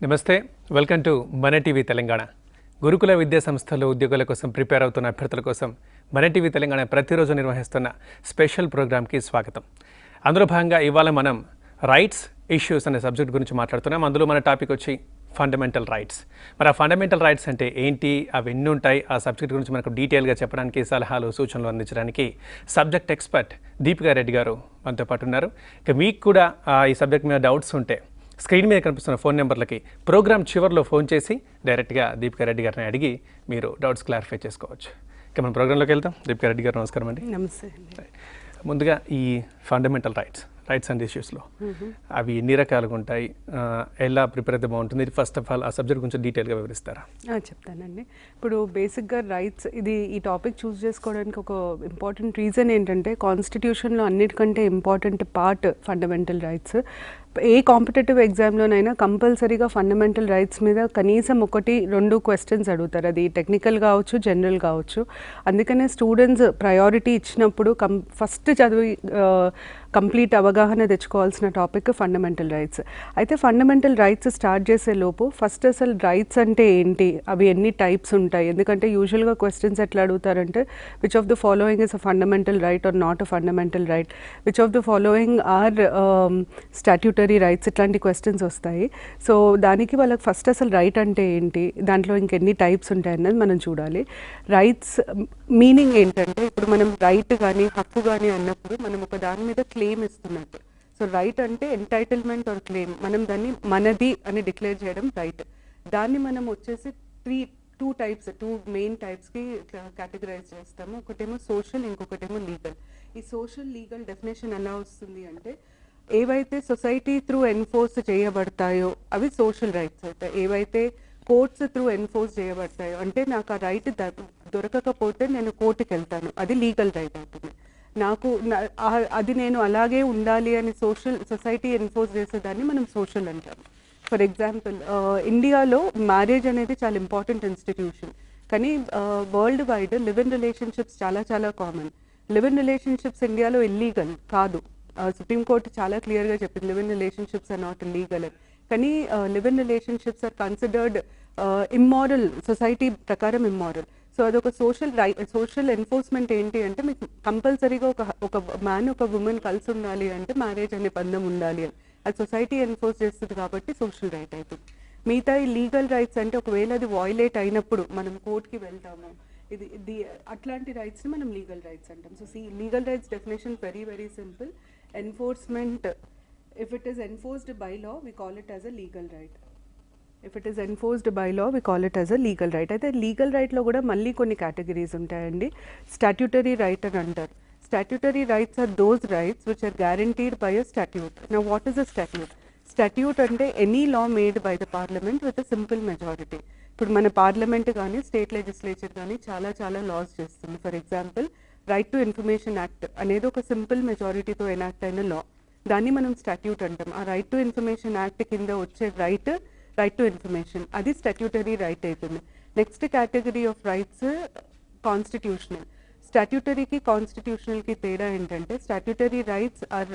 నమస్తే, welcome to మన TV Telangana. గురుకుల విద్యా సంస్థల్లో ఉద్యోగుల కోసం ప్రిపేర్ అవుతున్న అభ్యర్థుల కోసం మన టీవీ తెలంగాణ ప్రతిరోజు నిర్వహిస్తున్న స్పెషల్ ప్రోగ్రామ్కి స్వాగతం. అందులో భాగంగా ఇవాళ మనం రైట్స్ ఇష్యూస్ అనే సబ్జెక్ట్ గురించి మాట్లాడుతున్నాం. అందులో మన టాపిక్ వచ్చి ఫండమెంటల్ రైట్స్. మరి ఆ ఫండమెంటల్ రైట్స్ అంటే ఏంటి, అవి ఎన్ని ఉంటాయి, ఆ సబ్జెక్ట్ గురించి మనకు డీటెయిల్గా చెప్పడానికి, సలహాలు సూచనలు అందించడానికి సబ్జెక్ట్ ఎక్స్పర్ట్ దీపికా రెడ్డి గారు మనతో పాటు ఉన్నారు. ఇక మీకు కూడా ఈ సబ్జెక్ట్ మీద డౌట్స్ ఉంటే స్క్రీన్ మీద కనిపిస్తున్న ఫోన్ నెంబర్లకి ప్రోగ్రామ్ చివరిలో ఫోన్ చేసి డైరెక్ట్గా దీపికా రెడ్డి గారిని అడిగి మీరు డౌట్స్ క్లారిఫై చేసుకోవచ్చు. ఇక మనం ప్రోగ్రాంలోకి వెళ్తాం. దీపికా రెడ్డి గారు నమస్కారం అండి. నమస్తే. ముందుగా ఈ ఫండమెంటల్ రైట్స్ అండ్ ఇష్యూస్లో అవి ఎన్ని రకాలుగా ఉంటాయి, ఎలా ప్రిపేర్ అయితే బాగుంటుంది, ఫస్ట్ ఆఫ్ ఆల్ ఆ సబ్జెక్ట్ గురించి డీటెయిల్గా వివరిస్తారా? చెప్తానండి. ఇప్పుడు బేసిక్గా రైట్స్, ఈ టాపిక్ చూస్ చేసుకోవడానికి ఒక ఇంపార్టెంట్ రీజన్ ఏంటంటే కాన్స్టిట్యూషన్లో అన్నిటికంటే ఇంపార్టెంట్ పార్ట్ ఫండమెంటల్ రైట్స్. ఏ కాంపిటేటివ్ ఎగ్జామ్లోనైనా కంపల్సరీగా ఫండమెంటల్ రైట్స్ మీద కనీసం 1-2 క్వశ్చన్స్ అడుగుతారు. అది టెక్నికల్ కావచ్చు, జనరల్ కావచ్చు. అందుకనే స్టూడెంట్స్ ప్రయారిటీ ఇచ్చినప్పుడు ఫస్ట్ చదివి కంప్లీట్ అవగాహన తెచ్చుకోవాల్సిన టాపిక్ ఫండమెంటల్ రైట్స్. అయితే ఫండమెంటల్ రైట్స్ స్టార్ట్ చేసే లోపు ఫస్ట్ అసలు రైట్స్ అంటే ఏంటి, అవి ఎన్ని టైప్స్ ఉంటాయి. ఎందుకంటే యూజువల్గా క్వశ్చన్స్ ఎట్లా అడుగుతారంటే which of the following is a fundamental right or not a fundamental right, which of the following are statutory rights, ఇట్లాంటి క్వశ్చన్స్ వస్తాయి. సో దానికి వాళ్ళకి ఫస్ట్ అసలు రైట్ అంటే ఏంటి, దాంట్లో ఇంకెన్ని టైప్స్ ఉంటాయి అన్నది మనం చూడాలి. రైట్స్ మీనింగ్ ఏంటంటే ఇప్పుడు మనం రైట్ కానీ హక్కు కానీ అన్నప్పుడు మనం ఒక దాని మీద క్లెయిమ్ ఇస్తున్నట్టు. సో రైట్ అంటే ఎంటైటిల్మెంట్ ఆర్ క్లెయిమ్, మనం దాన్ని మనది అని డిక్లేర్ చేయడం రైట్. దాన్ని మనం వచ్చేసి టూ మెయిన్ టైప్స్కి కేటగరైజ్ చేస్తాము. ఒకటేమో సోషల్, ఇంకొకటేమో లీగల్. ఈ సోషల్ లీగల్ డెఫినేషన్ ఎలా వస్తుంది అంటే ఏవైతే సొసైటీ త్రూ ఎన్ఫోర్స్ చేయబడతాయో అవి సోషల్ రైట్స్ అవుతాయి. ఏవైతే కోర్ట్స్ త్రూ ఎన్ఫోర్స్ చేయబడతాయో అంటే నాకు ఆ రైట్ దొరకకపోతే నేను కోర్టుకి వెళ్తాను, అది లీగల్ రైట్ అవుతుంది. అది నేను అలాగే ఉండాలి అని సొసైటీ ఎన్ఫోర్స్ చేసేదాన్ని మనం సోషల్ అంటాము. ఫర్ ఎగ్జాంపుల్ ఇండియాలో మ్యారేజ్ అనేది చాలా ఇంపార్టెంట్ ఇన్స్టిట్యూషన్, కానీ world wide live in relationships చాలా చాలా కామన్. లివ్ ఇన్ రిలేషన్షిప్స్ ఇండియాలో ఇల్లీగల్ కాదు. సుప్రీంకోర్టు చాలా క్లియర్గా చెప్పింది live in relationships are not illegal అని. కానీ live in relationships are considered immoral, society ప్రకారం ఇమ్మారల్. సో అదొక సోషల్ ఎన్ఫోర్స్మెంట్ ఏంటి అంటే మీకు కంపల్సరీగా ఒక మ్యాన్ ఒక ఉమెన్ కలిసి ఉండాలి అంటే మ్యారేజ్ అనే బంధం ఉండాలి అని అది సొసైటీ ఎన్ఫోర్స్ చేస్తుంది కాబట్టి సోషల్ రైట్ అవుతుంది. మిగతా ఈ లీగల్ రైట్స్ అంటే ఒకవేళ అది వాయిలేట్ అయినప్పుడు మనం కోర్టుకి వెళ్తాము, అట్లాంటి రైట్స్ని మనం లీగల్ రైట్స్ అంటాం. So legal rights definition very very simple. Enforcement, if it is enforced by law, we call it as a legal right. If it is enforced by law, we call it as a legal right. అయితే legal రైట్లో కూడా మళ్ళీ కొన్ని categories ఉంటాయండి. Statutory right అని అంటారు. Statutory rights are those rights which are guaranteed by a statute. Now what is a statute? Statute అంటే any law made by the parliament with a simple majority. ఇప్పుడు మన పార్లమెంట్ కానీ state legislature కానీ చాలా చాలా loss చేస్తుంది. For example right to information act అనేది ఒక సింపుల్ మెజారిటీతో ఎనాక్ట్ అయిన లా, దాన్ని మనం స్టాట్యూట్ అంటాం. ఆ రైట్ టు ఇన్ఫర్మేషన్ యాక్ట్ కింద వచ్చే రైట్ టు ఇన్ఫర్మేషన్, అది స్టాట్యూటరీ రైట్ అవుతుంది. Next category of rights constitutional. స్టాట్యూటరీకి కాన్స్టిట్యూషనల్కి తేడా ఏంటంటే statutory rights are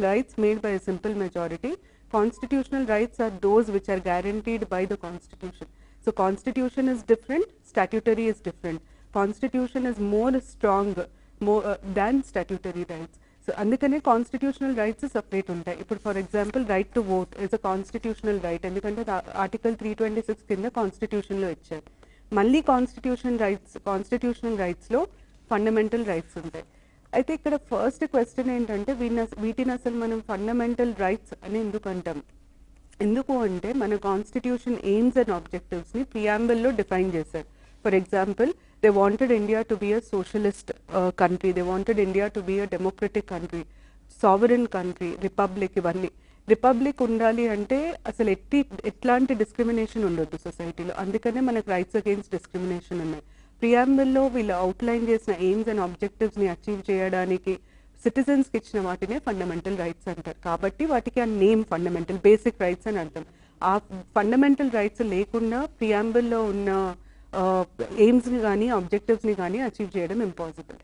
rights made by a simple majority. Constitutional rights are those which are guaranteed by the constitution. So constitution is different, statutory is different. Constitution is more strong than statutory rights. So అందుకనే constitutional rights separate ఉంటాయి. ఇప్పుడు for example right to vote is a constitutional right, ఎందుకంటే article 326 కింద కాన్స్టిట్యూషన్లో ఇచ్చారు. మళ్ళీ constitutional రైట్స్లో fundamental rights ఉంటాయి. అయితే ఇక్కడ ఫస్ట్ క్వశ్చన్ ఏంటంటే వీటిని అసలు మనం ఫండమెంటల్ రైట్స్ అని ఎందుకు అంటాం? ఎందుకు అంటే మన కాన్స్టిట్యూషన్ ఎయిమ్స్ అండ్ ఆబ్జెక్టివ్స్ని ప్రియాంబుల్లో డిఫైన్ చేశారు. For example they wanted India to be a socialist country, they wanted India to be a democratic country, sovereign country, republic. ఇవన్నీ రిపబ్లిక్ ఉండాలి అంటే అసలు ఎట్లాంటి డిస్క్రిమినేషన్ ఉండొద్దు సొసైటీలో. అందుకనే మనకు రైట్స్ అగెయిన్స్ట్ డిస్క్రిమినేషన్ ఉన్నాయి. ప్రియాంబుల్లో వీళ్ళు అవుట్లైన్ చేసిన ఎయిమ్స్ అండ్ ఆబ్జెక్టివ్స్ని అచీవ్ చేయడానికి సిటిజన్స్కి ఇచ్చిన వాటినే ఫండమెంటల్ రైట్స్ అంటారు. కాబట్టి వాటికి ఆ నేమ్ ఫండమెంటల్, బేసిక్ రైట్స్ అని అర్థం. ఆ ఫండమెంటల్ రైట్స్ లేకుండా ప్రియాంబుల్లో ఉన్న ఎయిమ్స్ని కానీ ఆబ్జెక్టివ్స్ని కానీ అచీవ్ చేయడం ఇంపాసిబుల్.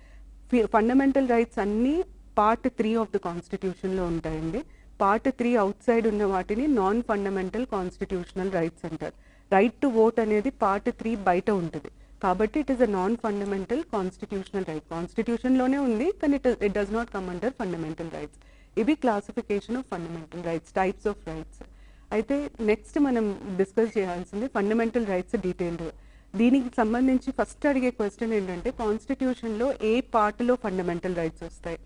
ఫండమెంటల్ రైట్స్ అన్నీ పార్ట్ 3 ఆఫ్ ద కాన్స్టిట్యూషన్లో ఉంటాయండి. పార్ట్ 3 అవుట్ సైడ్ ఉన్న వాటిని నాన్ ఫండమెంటల్ కాన్స్టిట్యూషనల్ రైట్స్ అంటారు. రైట్ టు ఓట్ అనేది పార్ట్ 3 బయట ఉంటుంది కాబట్టి it is a non fundamental constitutional right. కాన్స్టిట్యూషన్లోనే ఉంది కానీ it does not come under fundamental rights. ఇవి classification of fundamental rights, types of rights. అయితే నెక్స్ట్ మనం డిస్కస్ చేయాల్సింది ఫండమెంటల్ రైట్స్ డీటెయిల్డ్. దీనికి సంబంధించి ఫస్ట్ అడిగే క్వశ్చన్ ఏంటంటే కాన్స్టిట్యూషన్లో ఏ పార్ట్లో ఫండమెంటల్ రైట్స్ వస్తాయి.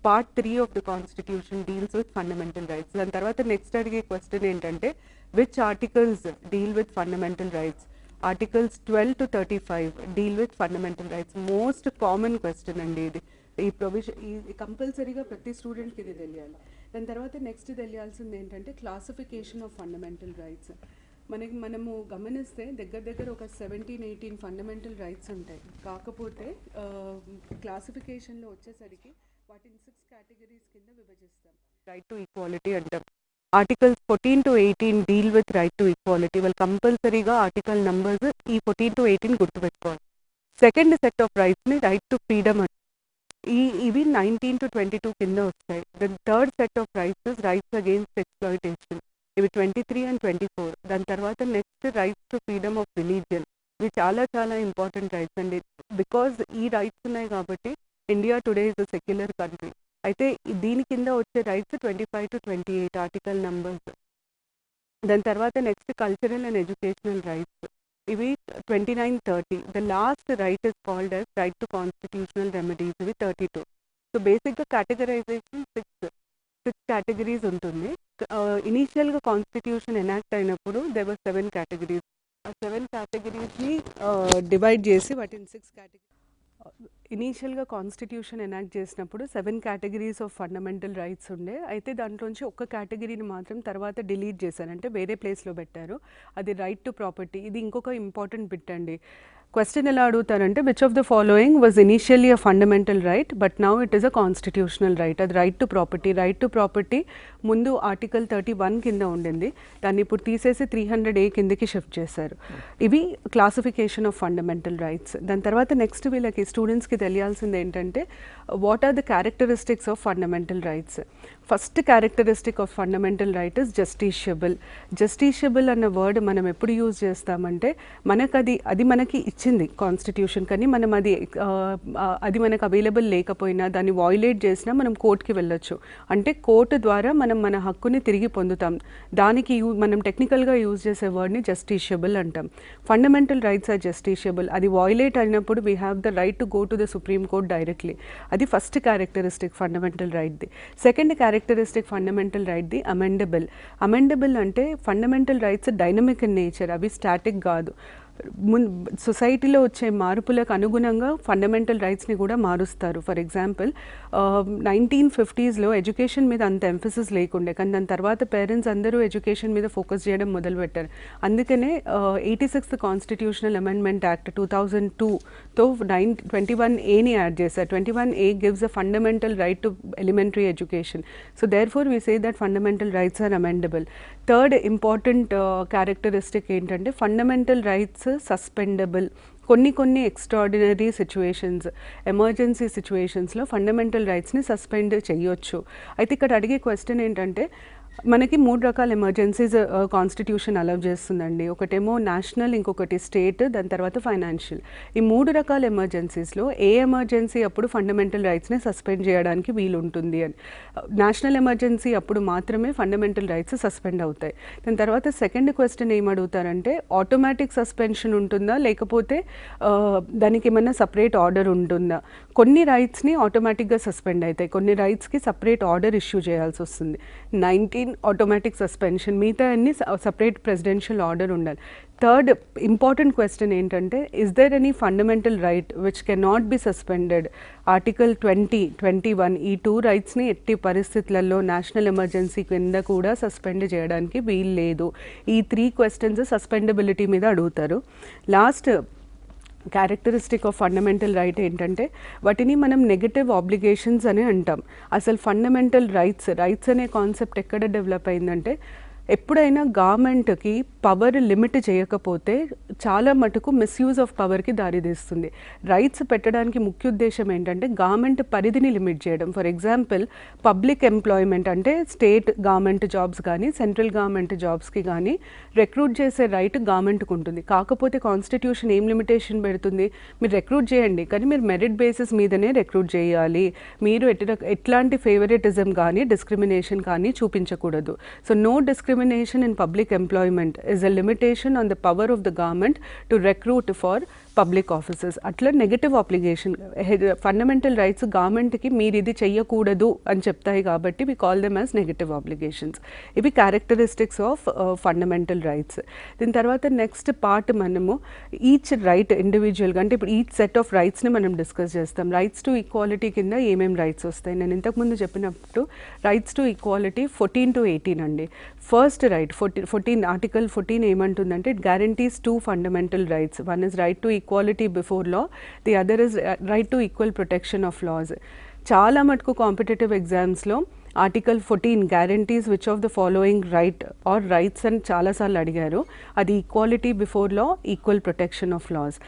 Part 3 of the constitution deals with fundamental rights. దాని తర్వాత నెక్స్ట్ అడిగే క్వశ్చన్ ఏంటంటే which articles deal with fundamental rights. Articles 12 to 35 deal with fundamental rights. Most common question అండి ఇది. ఈ ప్రొవిజన్ ఈ కంపల్సరీగా ప్రతి స్టూడెంట్కి ఇది తెలియాలి. దాని తర్వాత నెక్స్ట్ తెలియాల్సింది ఏంటంటే క్లాసిఫికేషన్ ఆఫ్ ఫండమెంటల్ రైట్స్. మనము గమనిస్తే దగ్గర ఒక 17-18 ఫండమెంటల్ రైట్స్ ఉంటాయి. కాకపోతే క్లాసిఫికేషన్లో వచ్చేసరికి వాటిని 6 కేటగిరీస్ కింద విభజిస్తాం. రైట్ టు ఈక్వాలిటీ అంటాం. Articles 14 to 18 deal with right to equality. వాళ్ళు కంపల్సరీగా ఆర్టికల్ నంబర్స్ ఈ 14 to 18 గుర్తుపెట్టుకోవాలి. సెకండ్ సెట్ ఆఫ్ రైట్స్ని రైట్ టు ఫ్రీడమ్ అంటారు. ఇవి 19 to 22 కింద వస్తాయి. Then third set of rights rights against exploitation. ఇవి 23 and 24. దాని తర్వాత next rights to freedom of religion. ఇవి చాలా చాలా ఇంపార్టెంట్ రైట్స్ అండి. బికాజ్ ఈ రైట్స్ ఉన్నాయి కాబట్టి India today is a secular country. అయితే దీని కింద వచ్చే రైట్స్ 25 to 28 ఆర్టికల్ నంబర్స్. దాని తర్వాత next cultural and educational rights. ఇవి 29, 30. The last right is called as right to constitutional remedies. ఇవి 32. సో బేసిక్గా కేటగరైజేషన్ 6 కేటగిరీస్ ఉంటుంది. ఇనీషియల్గా కాన్స్టిట్యూషన్ ఎనాక్ట్ అయినప్పుడు దేర్ వర్ 7 కేటగిరీస్. ఆ 7 కేటగిరీస్ని డివైడ్ చేసి వాటిని 6 కేటగిరీ. ఇనీషియల్గా కాన్స్టిట్యూషన్ ఎనాక్ట్ చేసినప్పుడు 7 కేటగిరీస్ ఆఫ్ ఫండమెంటల్ రైట్స్ ఉండే. అయితే దాంట్లోంచి ఒక్క కేటగిరీని మాత్రం తర్వాత డిలీట్ చేశారు, అంటే వేరే ప్లేస్లో పెట్టారు. అది రైట్ టు ప్రాపర్టీ. ఇది ఇంకొక ఇంపార్టెంట్ బిట్ అండి. క్వశ్చన్ ఎలా అడుగుతారంటే which of the following was initially a fundamental right but now it is a constitutional right. అది right to property. Right to property ముందు ఆర్టికల్ 31 కింద ఉండింది, దాన్ని ఇప్పుడు తీసేసి 300A కిందకి షిఫ్ట్ చేశారు. ఇవి క్లాసిఫికేషన్ ఆఫ్ ఫండమెంటల్ రైట్స్. దాని తర్వాత నెక్స్ట్ వీళ్ళకి స్టూడెంట్స్కి తెలియాల్సింది ఏంటంటే what are the characteristics of fundamental rights. First characteristic of fundamental right is justiciable. Justiciable అన్న వర్డ్ మనం ఎప్పుడు యూజ్ చేస్తామంటే మనకు అది మనకి ఇచ్చింది కాన్స్టిట్యూషన్, కానీ మనం అది మనకు అవైలబుల్ లేకపోయినా దాన్ని వాయిలేట్ చేసినా మనం కోర్టుకి వెళ్ళొచ్చు. అంటే కోర్టు ద్వారా మనం మన హక్కుని తిరిగి పొందుతాం. దానికి మనం టెక్నికల్గా యూజ్ చేసే వర్డ్ని జస్టిషియబుల్ అంటాం. Fundamental rights are justiciable. అది వాయిలేట్ అయినప్పుడు we have the right to go to the supreme court directly. అది ఫస్ట్ క్యారెక్టరిస్టిక్ ఫండమెంటల్ రైట్ది. సెకండ్ క్యారెక్టరిస్టిక్ ఫండమెంటల్ రైట్ది అమెండబుల్. అమెండబుల్ అంటే fundamental rights dynamic in nature, అవి స్టాటిక్ కాదు. సొసైటీలో వచ్చే మార్పులకు అనుగుణంగా ఫండమెంటల్ రైట్స్ని కూడా మారుస్తారు. ఫర్ ఎగ్జాంపుల్ 1950s ఎడ్యుకేషన్ మీద అంత ఎంఫసిస్ లేకుండే, కానీ దాని తర్వాత పేరెంట్స్ అందరూ ఎడ్యుకేషన్ మీద ఫోకస్ చేయడం మొదలుపెట్టారు. అందుకనే 86th కాన్స్టిట్యూషనల్ అమెండ్మెంట్ యాక్ట్ 2002తో 21Aని యాడ్ చేశారు. 21A gives a fundamental right to elementary education. So therefore we say that fundamental rights are amendable. Third important characteristic ఏంటంటే ఫండమెంటల్ రైట్స్ సస్పెండబుల్. కొన్ని extraordinary situations, emergency సిచ్యువేషన్స్లో fundamental రైట్స్ని suspend చేయొచ్చు. అయితే ఇక్కడ అడిగే క్వశ్చన్ ఏంటంటే మనకి 3 రకాల ఎమర్జెన్సీస్ కాన్స్టిట్యూషన్ అలౌ చేస్తుందండి. ఒకటేమో నేషనల్, ఇంకొకటి స్టేట్, దాని తర్వాత ఫైనాన్షియల్. ఈ 3 రకాల ఎమర్జెన్సీస్లో ఏ ఎమర్జెన్సీ అప్పుడు ఫండమెంటల్ రైట్స్ని సస్పెండ్ చేయడానికి వీలు ఉంటుంది అని. నేషనల్ ఎమర్జెన్సీ అప్పుడు మాత్రమే ఫండమెంటల్ రైట్స్ సస్పెండ్ అవుతాయి. దాని తర్వాత సెకండ్ క్వశ్చన్ ఏమడుగుతారంటే ఆటోమేటిక్ సస్పెన్షన్ ఉంటుందా లేకపోతే దానికి ఏమన్నా సపరేట్ ఆర్డర్ ఉంటుందా. కొన్ని రైట్స్ని ఆటోమేటిక్గా సస్పెండ్ అవుతాయి, కొన్ని రైట్స్కి సపరేట్ ఆర్డర్ ఇష్యూ చేయాల్సి వస్తుంది. 19 ఆటోమేటిక్ సస్పెన్షన్, మిగతా అన్ని సపరేట్ ప్రెసిడెన్షియల్ ఆర్డర్ ఉండాలి. థర్డ్ ఇంపార్టెంట్ క్వశ్చన్ ఏంటంటే is there any fundamental right which can not be suspended. Article 20, 21 ఈ 2 రైట్స్ని ఎట్టి పరిస్థితులలో నేషనల్ ఎమర్జెన్సీ కింద కూడా సస్పెండ్ చేయడానికి వీలు లేదు. ఈ 3 క్వశ్చన్స్ సస్పెండబిలిటీ మీద అడుగుతారు. Last characteristic of fundamental right ఏంటంటే వాటిని మనం నెగటివ్ ఆబ్లిగేషన్స్ అని అంటాం. అసలు ఫండమెంటల్ రైట్స్ అనే కాన్సెప్ట్ ఎక్కడ డెవలప్ అయిందంటే ఎప్పుడైనా గవర్నమెంట్కి పవర్ లిమిట్ చేయకపోతే చాలా మటుకు మిస్యూజ్ ఆఫ్ పవర్కి దారితీస్తుంది. రైట్స్ పెట్టడానికి ముఖ్య ఉద్దేశం ఏంటంటే గవర్నమెంట్ పరిధిని లిమిట్ చేయడం. ఫర్ ఎగ్జాంపుల్ పబ్లిక్ ఎంప్లాయ్మెంట్ అంటే స్టేట్ గవర్నమెంట్ జాబ్స్ కానీ సెంట్రల్ గవర్నమెంట్ జాబ్స్కి కానీ రిక్రూట్ చేసే రైట్ గవర్నమెంట్కి ఉంటుంది. కాకపోతే కాన్స్టిట్యూషన్ ఏం లిమిటేషన్ పెడుతుంది, మీరు రిక్రూట్ చేయండి కానీ మీరు మెరిట్ బేసిస్ మీదనే రిక్రూట్ చేయాలి, మీరు ఎట్లాంటి ఫేవరెటిజం కానీ డిస్క్రిమినేషన్ కానీ చూపించకూడదు. So no discrimination in public employment is a limitation on the power of the government to recruit for public offices. అట్లా నెగటివ్ అప్లికేషన్ ఫండమెంటల్ రైట్స్ గవర్నమెంట్కి మీరు ఇది చెయ్యకూడదు అని చెప్తాయి కాబట్టి we call them as negative applications. ఇవి క్యారెక్టరిస్టిక్స్ ఆఫ్ ఫండమెంటల్ రైట్స్. దీని తర్వాత నెక్స్ట్ పార్ట్ మనము ఈచ్ రైట్ ఇండివిజువల్గా అంటే ఇప్పుడు ఈచ్ సెట్ ఆఫ్ రైట్స్ని మనం డిస్కస్ చేస్తాం. రైట్స్ టు ఈక్వాలిటీ కింద ఏమేమి రైట్స్ వస్తాయి, నేను ఇంతకుముందు చెప్పినప్పుడు రైట్స్ టు ఈక్వాలిటీ 14 to 18 అండి. ఫస్ట్ రైట్ 14 ఆర్టికల్ 14 ఏమంటుందంటే it guarantees 2 fundamental rights. One is right to equality before law, the other is right to equal protection of laws. చాలా మటుకు కాంపిటేటివ్ ఎగ్జామ్స్లో article 14 guarantees which of the following right are rights అని చాలాసార్లు అడిగారు. అది equality before law, equal protection of laws.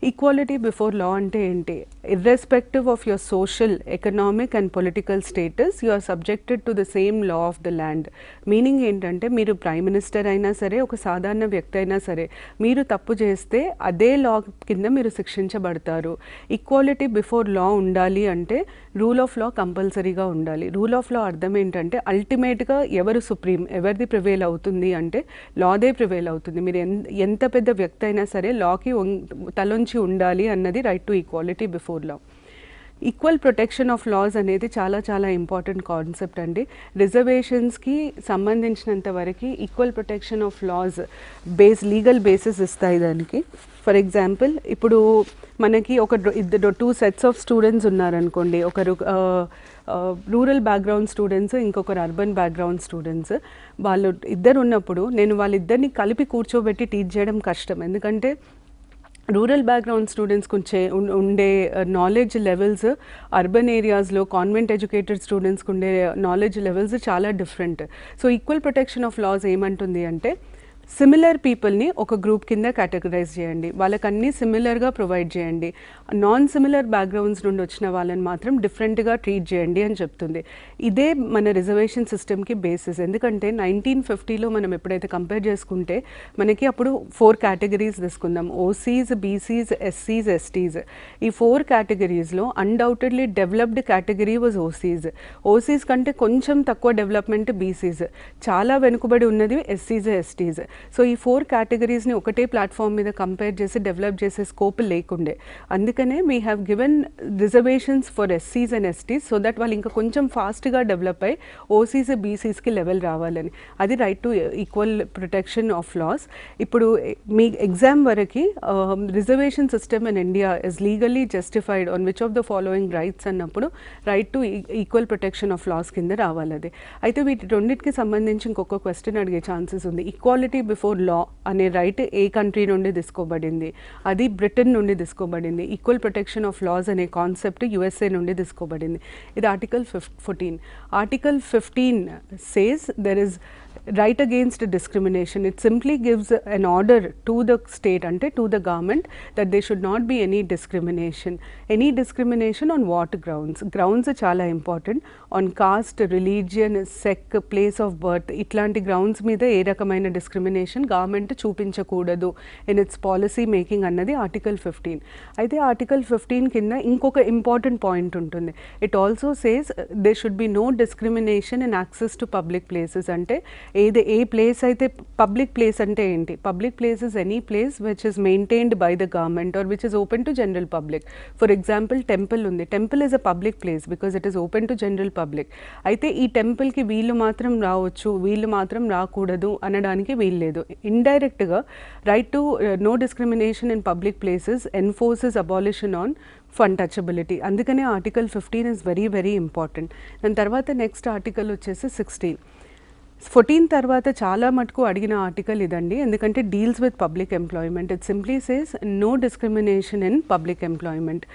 Equality before law అంటే ఏంటి, irrespective of your social, economic and political status you are subjected to the same law of the land. Meaning ఏంటంటే మీరు prime minister అయినా సరే, ఒక సాధారణ వ్యక్తి అయినా సరే, మీరు తప్పు చేస్తే అదే లా కింద మీరు శిక్షించబడతారు. ఈక్వాలిటీ బిఫోర్ లా ఉండాలి అంటే రూల్ ఆఫ్ లా కంపల్సరీగా ఉండాలి. రూల్ ఆఫ్ లా అర్థం ఏంటంటే అల్టిమేట్గా ఎవరు సుప్రీం, ఎవరిది ప్రివేల్ అవుతుంది అంటే లాదే ప్రివేల్ అవుతుంది. మీరు ఎంత పెద్ద వ్యక్తి అయినా సరే లాకి తలొంచి ఉండాలి అన్నది right to equality before law. Equal protection of laws అనేది చాలా చాలా ఇంపార్టెంట్ కాన్సెప్ట్ అండి. రిజర్వేషన్స్కి సంబంధించినంత వరకు equal protection of laws legal basis ఇస్తాయి దానికి. ఫర్ ఎగ్జాంపుల్ ఇప్పుడు మనకి ఇద్దరు 2 sets ఆఫ్ స్టూడెంట్స్ ఉన్నారనుకోండి, ఒకరు రూరల్ బ్యాక్గ్రౌండ్ స్టూడెంట్స్, ఇంకొకరు అర్బన్ బ్యాక్గ్రౌండ్ స్టూడెంట్స్. వాళ్ళు ఇద్దరు ఉన్నప్పుడు నేను వాళ్ళిద్దరిని కలిపి కూర్చోబెట్టి టీచ్ చేయడం కష్టం. ఎందుకంటే రూరల్ బ్యాక్గ్రౌండ్ స్టూడెంట్స్కి ఉండే నాలెడ్జ్ లెవెల్స్ అర్బన్ ఏరియాస్లో కాన్వెంట్ ఎడ్యుకేటెడ్ స్టూడెంట్స్కి ఉండే నాలెడ్జ్ లెవెల్స్ చాలా different. So equal protection of laws ఏమంటుంది అంటే సిమిలర్ పీపుల్ని ఒక గ్రూప్ కింద కేటగరైజ్ చేయండి, వాళ్ళకి అన్నీ సిమిలర్గా ప్రొవైడ్ చేయండి, నాన్ సిమిలర్ బ్యాక్గ్రౌండ్స్ నుండి వచ్చిన వాళ్ళని మాత్రం డిఫరెంట్గా ట్రీట్ చేయండి అని చెప్తుంది. ఇదే మన రిజర్వేషన్ సిస్టమ్కి బేసిస్. ఎందుకంటే 1950లో మనం ఎప్పుడైతే కంపేర్ చేసుకుంటే మనకి అప్పుడు 4 కేటగిరీస్ తీసుకుందాం, ఓసీస్, బీసీస్, ఎస్సీస్, ఎస్టీస్. ఈ 4 కేటగిరీస్లో undoubtedly developed category was OCs. OCs కంటే కొంచెం తక్కువ డెవలప్మెంట్ బీసీస్, చాలా వెనుకబడి ఉన్నది ఎస్సీస్, ఎస్టీస్. సో ఈ 4 కేటగిరీస్ని ఒకటే ప్లాట్ఫామ్ మీద కంపేర్ చేసి డెవలప్ చేసే స్కోప్ లేకుండే. అందుకనే we have given reservations for ఎస్సీస్ అండ్ ఎస్టీస్ సో దట్ వాళ్ళు ఇంకా కొంచెం ఫాస్ట్గా డెవలప్ అయ్యి ఓసీస్, బీసీస్కి లెవెల్ రావాలని. అది right to equal protection of laws. ఇప్పుడు మీ ఎగ్జామ్ వరకు reservation system in India is legally justified on which of the following rights అన్నప్పుడు right to equal protection of laws కింద రావాలి. అది అయితే వీటి రెండింటికి సంబంధించి ఇంకొక క్వశ్చన్ అడిగే ఛాన్సెస్ ఉంది. ఈక్వాలిటీ బిఫోర్ లా అనే రైట్ ఏ కంట్రీ నుండి తీసుకోబడింది, అది బ్రిటన్ నుండి తీసుకోబడింది. ఈక్వల్ ప్రొటెక్షన్ ఆఫ్ లాస్ అనే కాన్సెప్ట్ యుఎస్ఏ నుండి తీసుకోబడింది. ఇది article 14. Article 15 says there is right against discrimination. It simply gives an order to the state ante to the government that there should not be any discrimination. Any discrimination on what grounds? Grounds చాలా important. On caste, religion, sex, place of birth, ఇట్లాంటి grounds మీద ఏ రకమైన discrimination government చూపించకూడదు in its policy making అన్నది article 15. అయితే article 15 కింద ఇంకొక ఇంపార్టెంట్ పాయింట్ ఉంటుంది. It also says they should be no discrimination in access to public places. అంటే ఏ ప్లేస్ అయితే పబ్లిక్ ప్లేస్ అంటే ఏంటి, public place is any place which is maintained by the government or which is open to general public. For example temple ఉంది, temple is a public place because it is open to general public. అయితే ఈ టెంపుల్కి వీళ్ళు మాత్రం రావచ్చు, వీళ్ళు మాత్రం రాకూడదు అనడానికి వీల్లేదు. ఇండైరెక్ట్గా right to no discrimination in public places enforces abolition on untouchability. అందుకనే article 15 is very very important. దాని తర్వాత నెక్స్ట్ ఆర్టికల్ వచ్చేసి 16. 14 తర్వాత చాలా మటుకు అడిగిన ఆర్టికల్ ఇదండి, ఎందుకంటే deals with public employment. It simply says no discrimination in public employment.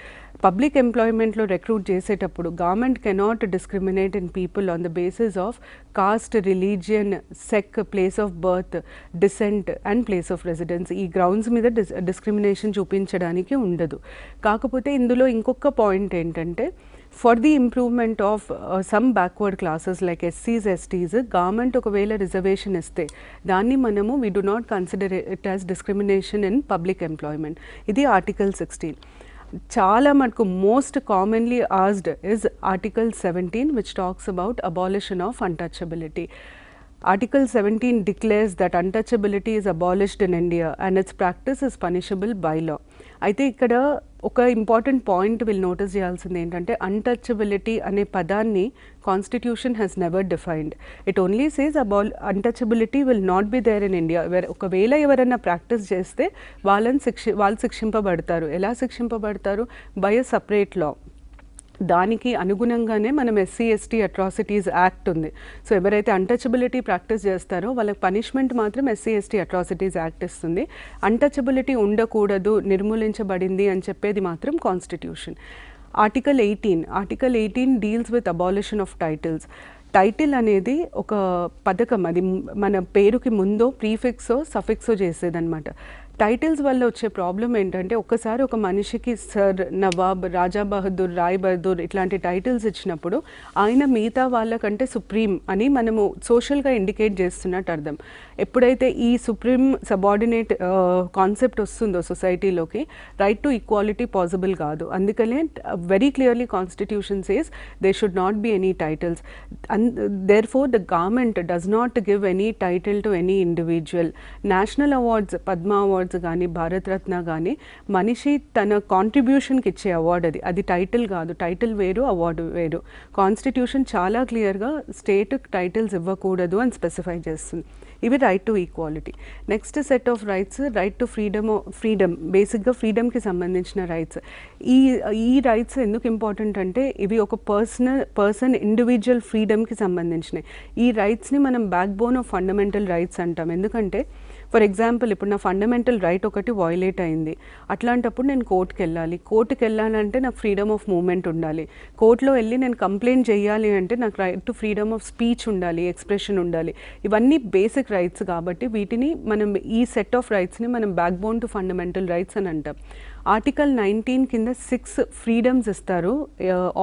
Public ఎంప్లాయ్మెంట్లో రిక్రూట్ చేసేటప్పుడు government cannot discriminate in people on the basis of caste, religion, sex, place of birth, descent and place of residence. ఈ grounds మీద discrimination చూపించడానికి ఉండదు. కాకపోతే ఇందులో ఇంకొక point ఏంటంటే for the improvement of some backward classes like ఎస్సీస్, STs, government ఒకవేళ రిజర్వేషన్ ఇస్తే దాన్ని మనము we do not consider it as discrimination in public employment. ఇది ఆర్టికల్ 16. చాలా మటుకు most commonly asked is article 17 which talks about abolition of untouchability. Article 17 declares that untouchability is abolished in India and its practice is punishable by law. అయితే ఇక్కడ ఒక important point వీళ్ళు notice చేయాల్సింది ఏంటంటే untouchability అనే పదాన్ని constitution has never defined. It only says untouchability will not be there in India. ఒకవేళ ఎవరైనా ప్రాక్టీస్ చేస్తే వాళ్ళు శిక్షింపబడతారు. ఎలా శిక్షింపబడతారు? బై ఎ సపరేట్ లా. దానికి అనుగుణంగానే మనం ఎస్సీ ఎస్టీ అట్రాసిటీస్ యాక్ట్ ఉంది. సో ఎవరైతే అన్టచబిలిటీ ప్రాక్టీస్ చేస్తారో వాళ్ళకి పనిష్మెంట్ మాత్రం ఎస్సీ ఎస్టీ అట్రాసిటీస్ యాక్ట్ ఇస్తుంది. అన్టచబిలిటీ ఉండకూడదు, నిర్మూలించబడింది అని చెప్పేది మాత్రం constitution. Article 18 deals with abolition of titles. Title అనేది ఒక పథకం, అది మన పేరుకి ముందో ప్రీఫిక్సో సఫిక్సో చేసేదన్నమాట. టైటిల్స్ వల్ల వచ్చే ప్రాబ్లం ఏంటంటే ఒక్కసారి ఒక మనిషికి సర్, నవాబ్, రాజా బహదూర్, రాయ్ బహదూర్ ఇట్లాంటి టైటిల్స్ ఇచ్చినప్పుడు ఆయన మిగతా వాళ్ళకంటే సుప్రీం అని మనము సోషల్గా ఇండికేట్ చేస్తున్నట్టు అర్థం. ఎప్పుడైతే ఈ సుప్రీం సబార్డినేట్ కాన్సెప్ట్ వస్తుందో సొసైటీలోకి, రైట్ టు ఈక్వాలిటీ పాసిబుల్ కాదు. అందుకనే very clearly constitution says they should not be any titles. Therefore the government does not give any title to any individual. National awards, Padma awards కానీ భారతరత్న కానీ మనిషి తన కాంట్రిబ్యూషన్కి ఇచ్చే award, అది title కాదు. టైటిల్ వేరు, అవార్డు వేరు. కాన్స్టిట్యూషన్ చాలా క్లియర్గా స్టేట్ టైటిల్స్ ఇవ్వకూడదు అని స్పెసిఫై చేస్తుంది. ఇవి right to equality. Next set of rights right to freedom. బేసిక్గా ఫ్రీడమ్కి సంబంధించిన రైట్స్. ఈ రైట్స్ ఎందుకు ఇంపార్టెంట్ అంటే ఇవి ఒక పర్సన్ ఇండివిజువల్ ఫ్రీడమ్కి సంబంధించినవి. ఈ రైట్స్ని మనం back bone of fundamental rights అంటాం. ఎందుకంటే ఫర్ ఎగ్జాంపుల్ ఇప్పుడు నా ఫండమెంటల్ రైట్ ఒకటి వయలేట్ అయింది, అట్లాంటప్పుడు నేను కోర్టుకి వెళ్ళాలంటే నాకు ఫ్రీడమ్ ఆఫ్ మూమెంట్ ఉండాలి. కోర్టులో వెళ్ళి నేను కంప్లైంట్ చేయాలి అంటే నాకు right to freedom of speech ఉండాలి, ఎక్స్ప్రెషన్ ఉండాలి. ఇవన్నీ బేసిక్ రైట్స్ కాబట్టి వీటిని మనం ఈ సెట్ ఆఫ్ రైట్స్ని మనం back bone to fundamental rights అని అంటాం. ఆర్టికల్ 19 కింద 6 ఫ్రీడమ్స్ ఇస్తారు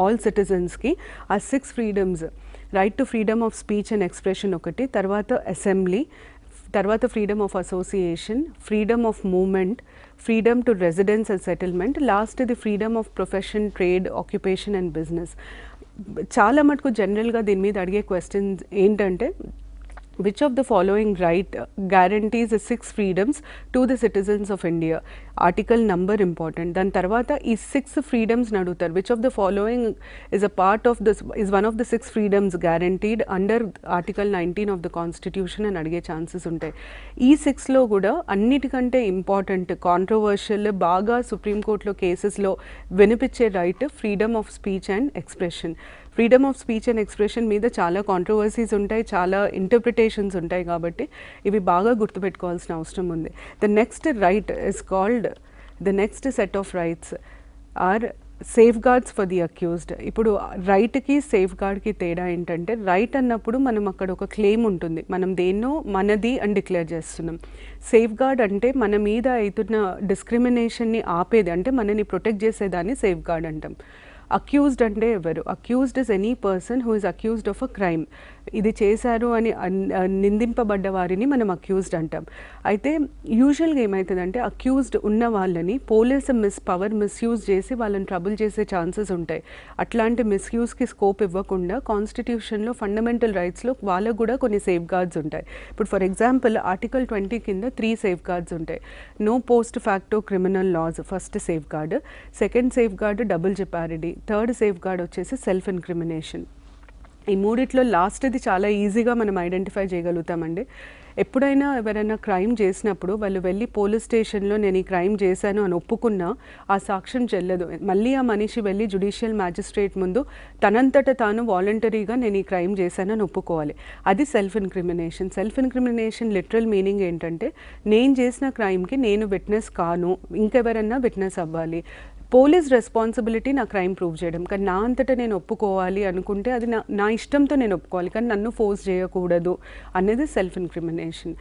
ఆల్ సిటిజన్స్కి. ఆ 6 freedoms right to freedom of speech and expression ఒకటి, తర్వాత అసెంబ్లీ, తర్వాత freedom of association, freedom of movement, freedom to residence and settlement, last the freedom of profession, trade, occupation and business. చాలా మటుకు జనరల్గా దీని మీద అడిగే క్వశ్చన్స్ ఏంటంటే which of the following right guarantees the 6 freedoms to the citizens of India? Article number important. దాని తర్వాత ఈ 6 freedoms అడుగుతారు. which of the following is a part of this, is one of the 6 freedoms guaranteed under article 19 of the constitution అని అడిగే chances ఉంటాయి. ఈ 6లో కూడా అన్నిటికంటే ఇంపార్టెంట్, కాంట్రవర్షియల్, బాగా సుప్రీంకోర్టులో కేసెస్లో వినిపించే right freedom of speech and expression. Freedom of speech and expression మీద చాలా కాంట్రవర్సీస్ ఉంటాయి, చాలా ఇంటర్ప్రిటేషన్స్ ఉంటాయి, కాబట్టి ఇవి బాగా గుర్తుపెట్టుకోవాల్సిన అవసరం ఉంది. The next right is called, the next set of rights are safeguards for the accused. ఇప్పుడు రైట్కి సేఫ్ గార్డ్కి తేడా ఏంటంటే, రైట్ అన్నప్పుడు మనం అక్కడ ఒక క్లెయిమ్ ఉంటుంది, మనం దేన్నో మనది అని డిక్లేర్ చేస్తున్నాం. సేఫ్ గార్డ్ అంటే మన మీద అవుతున్న డిస్క్రిమినేషన్ని ఆపేది, అంటే మనని ప్రొటెక్ట్ చేసేదాన్ని సేఫ్ గార్డ్ అంటాం. అక్యూజ్డ్ అంటే ఎవరు? Accused is any person who is accused of a crime. ఇది చేశారు అని నిందింపబడ్డ వారిని మనం అక్యూజ్డ్ అంటాం. అయితే యూజువల్గా ఏమవుతుందంటే అక్యూజ్డ్ ఉన్న వాళ్ళని పోలీసు పవర్ మిస్యూజ్ చేసి వాళ్ళని ట్రబుల్ చేసే ఛాన్సెస్ ఉంటాయి. అట్లాంటి మిస్యూజ్కి స్కోప్ ఇవ్వకుండా కాన్స్టిట్యూషన్లో ఫండమెంటల్ రైట్స్లో వాళ్ళకు కూడా కొన్ని సేఫ్ గార్డ్స్ ఉంటాయి. ఇప్పుడు ఫర్ ఎగ్జాంపుల్ ఆర్టికల్ 20 కింద 3 సేఫ్ గార్డ్స్ ఉంటాయి. No post facto criminal laws first safeguard, second safeguard double jeopardy, third safeguard వచ్చేసి సెల్ఫ్ ఇన్క్రిమినేషన్. ఈ మూడిట్లో లాస్ట్ది చాలా ఈజీగా మనం ఐడెంటిఫై చేయగలుగుతామండి. ఎప్పుడైనా ఎవరైనా క్రైమ్ చేసినప్పుడు వాళ్ళు వెళ్ళి పోలీస్ స్టేషన్లో నేను ఈ క్రైమ్ చేశాను అని ఒప్పుకున్నా ఆ సాక్ష్యం చెల్లదు. మళ్ళీ ఆ మనిషి వెళ్ళి జ్యుడిషియల్ మ్యాజిస్ట్రేట్ ముందు తనంతట తాను వాలంటరీగా నేను ఈ క్రైమ్ చేశానని ఒప్పుకోవాలి. అది self incrimination. Self incrimination literal meaning ఏంటంటే, నేను చేసిన క్రైమ్కి నేను విట్నెస్ కాను, ఇంకెవరన్నా విట్నెస్ అవ్వాలి. పోలీస్ రెస్పాన్సిబిలిటీ నా క్రైమ్ ప్రూవ్ చేయడం, కానీ నా అంతటా నేను ఒప్పుకోవాలి అనుకుంటే అది నా ఇష్టంతో నేను ఒప్పుకోవాలి, కానీ నన్ను ఫోర్స్ చేయకూడదు అనేది సెల్ఫ్ ఇన్క్రిమినేషన్.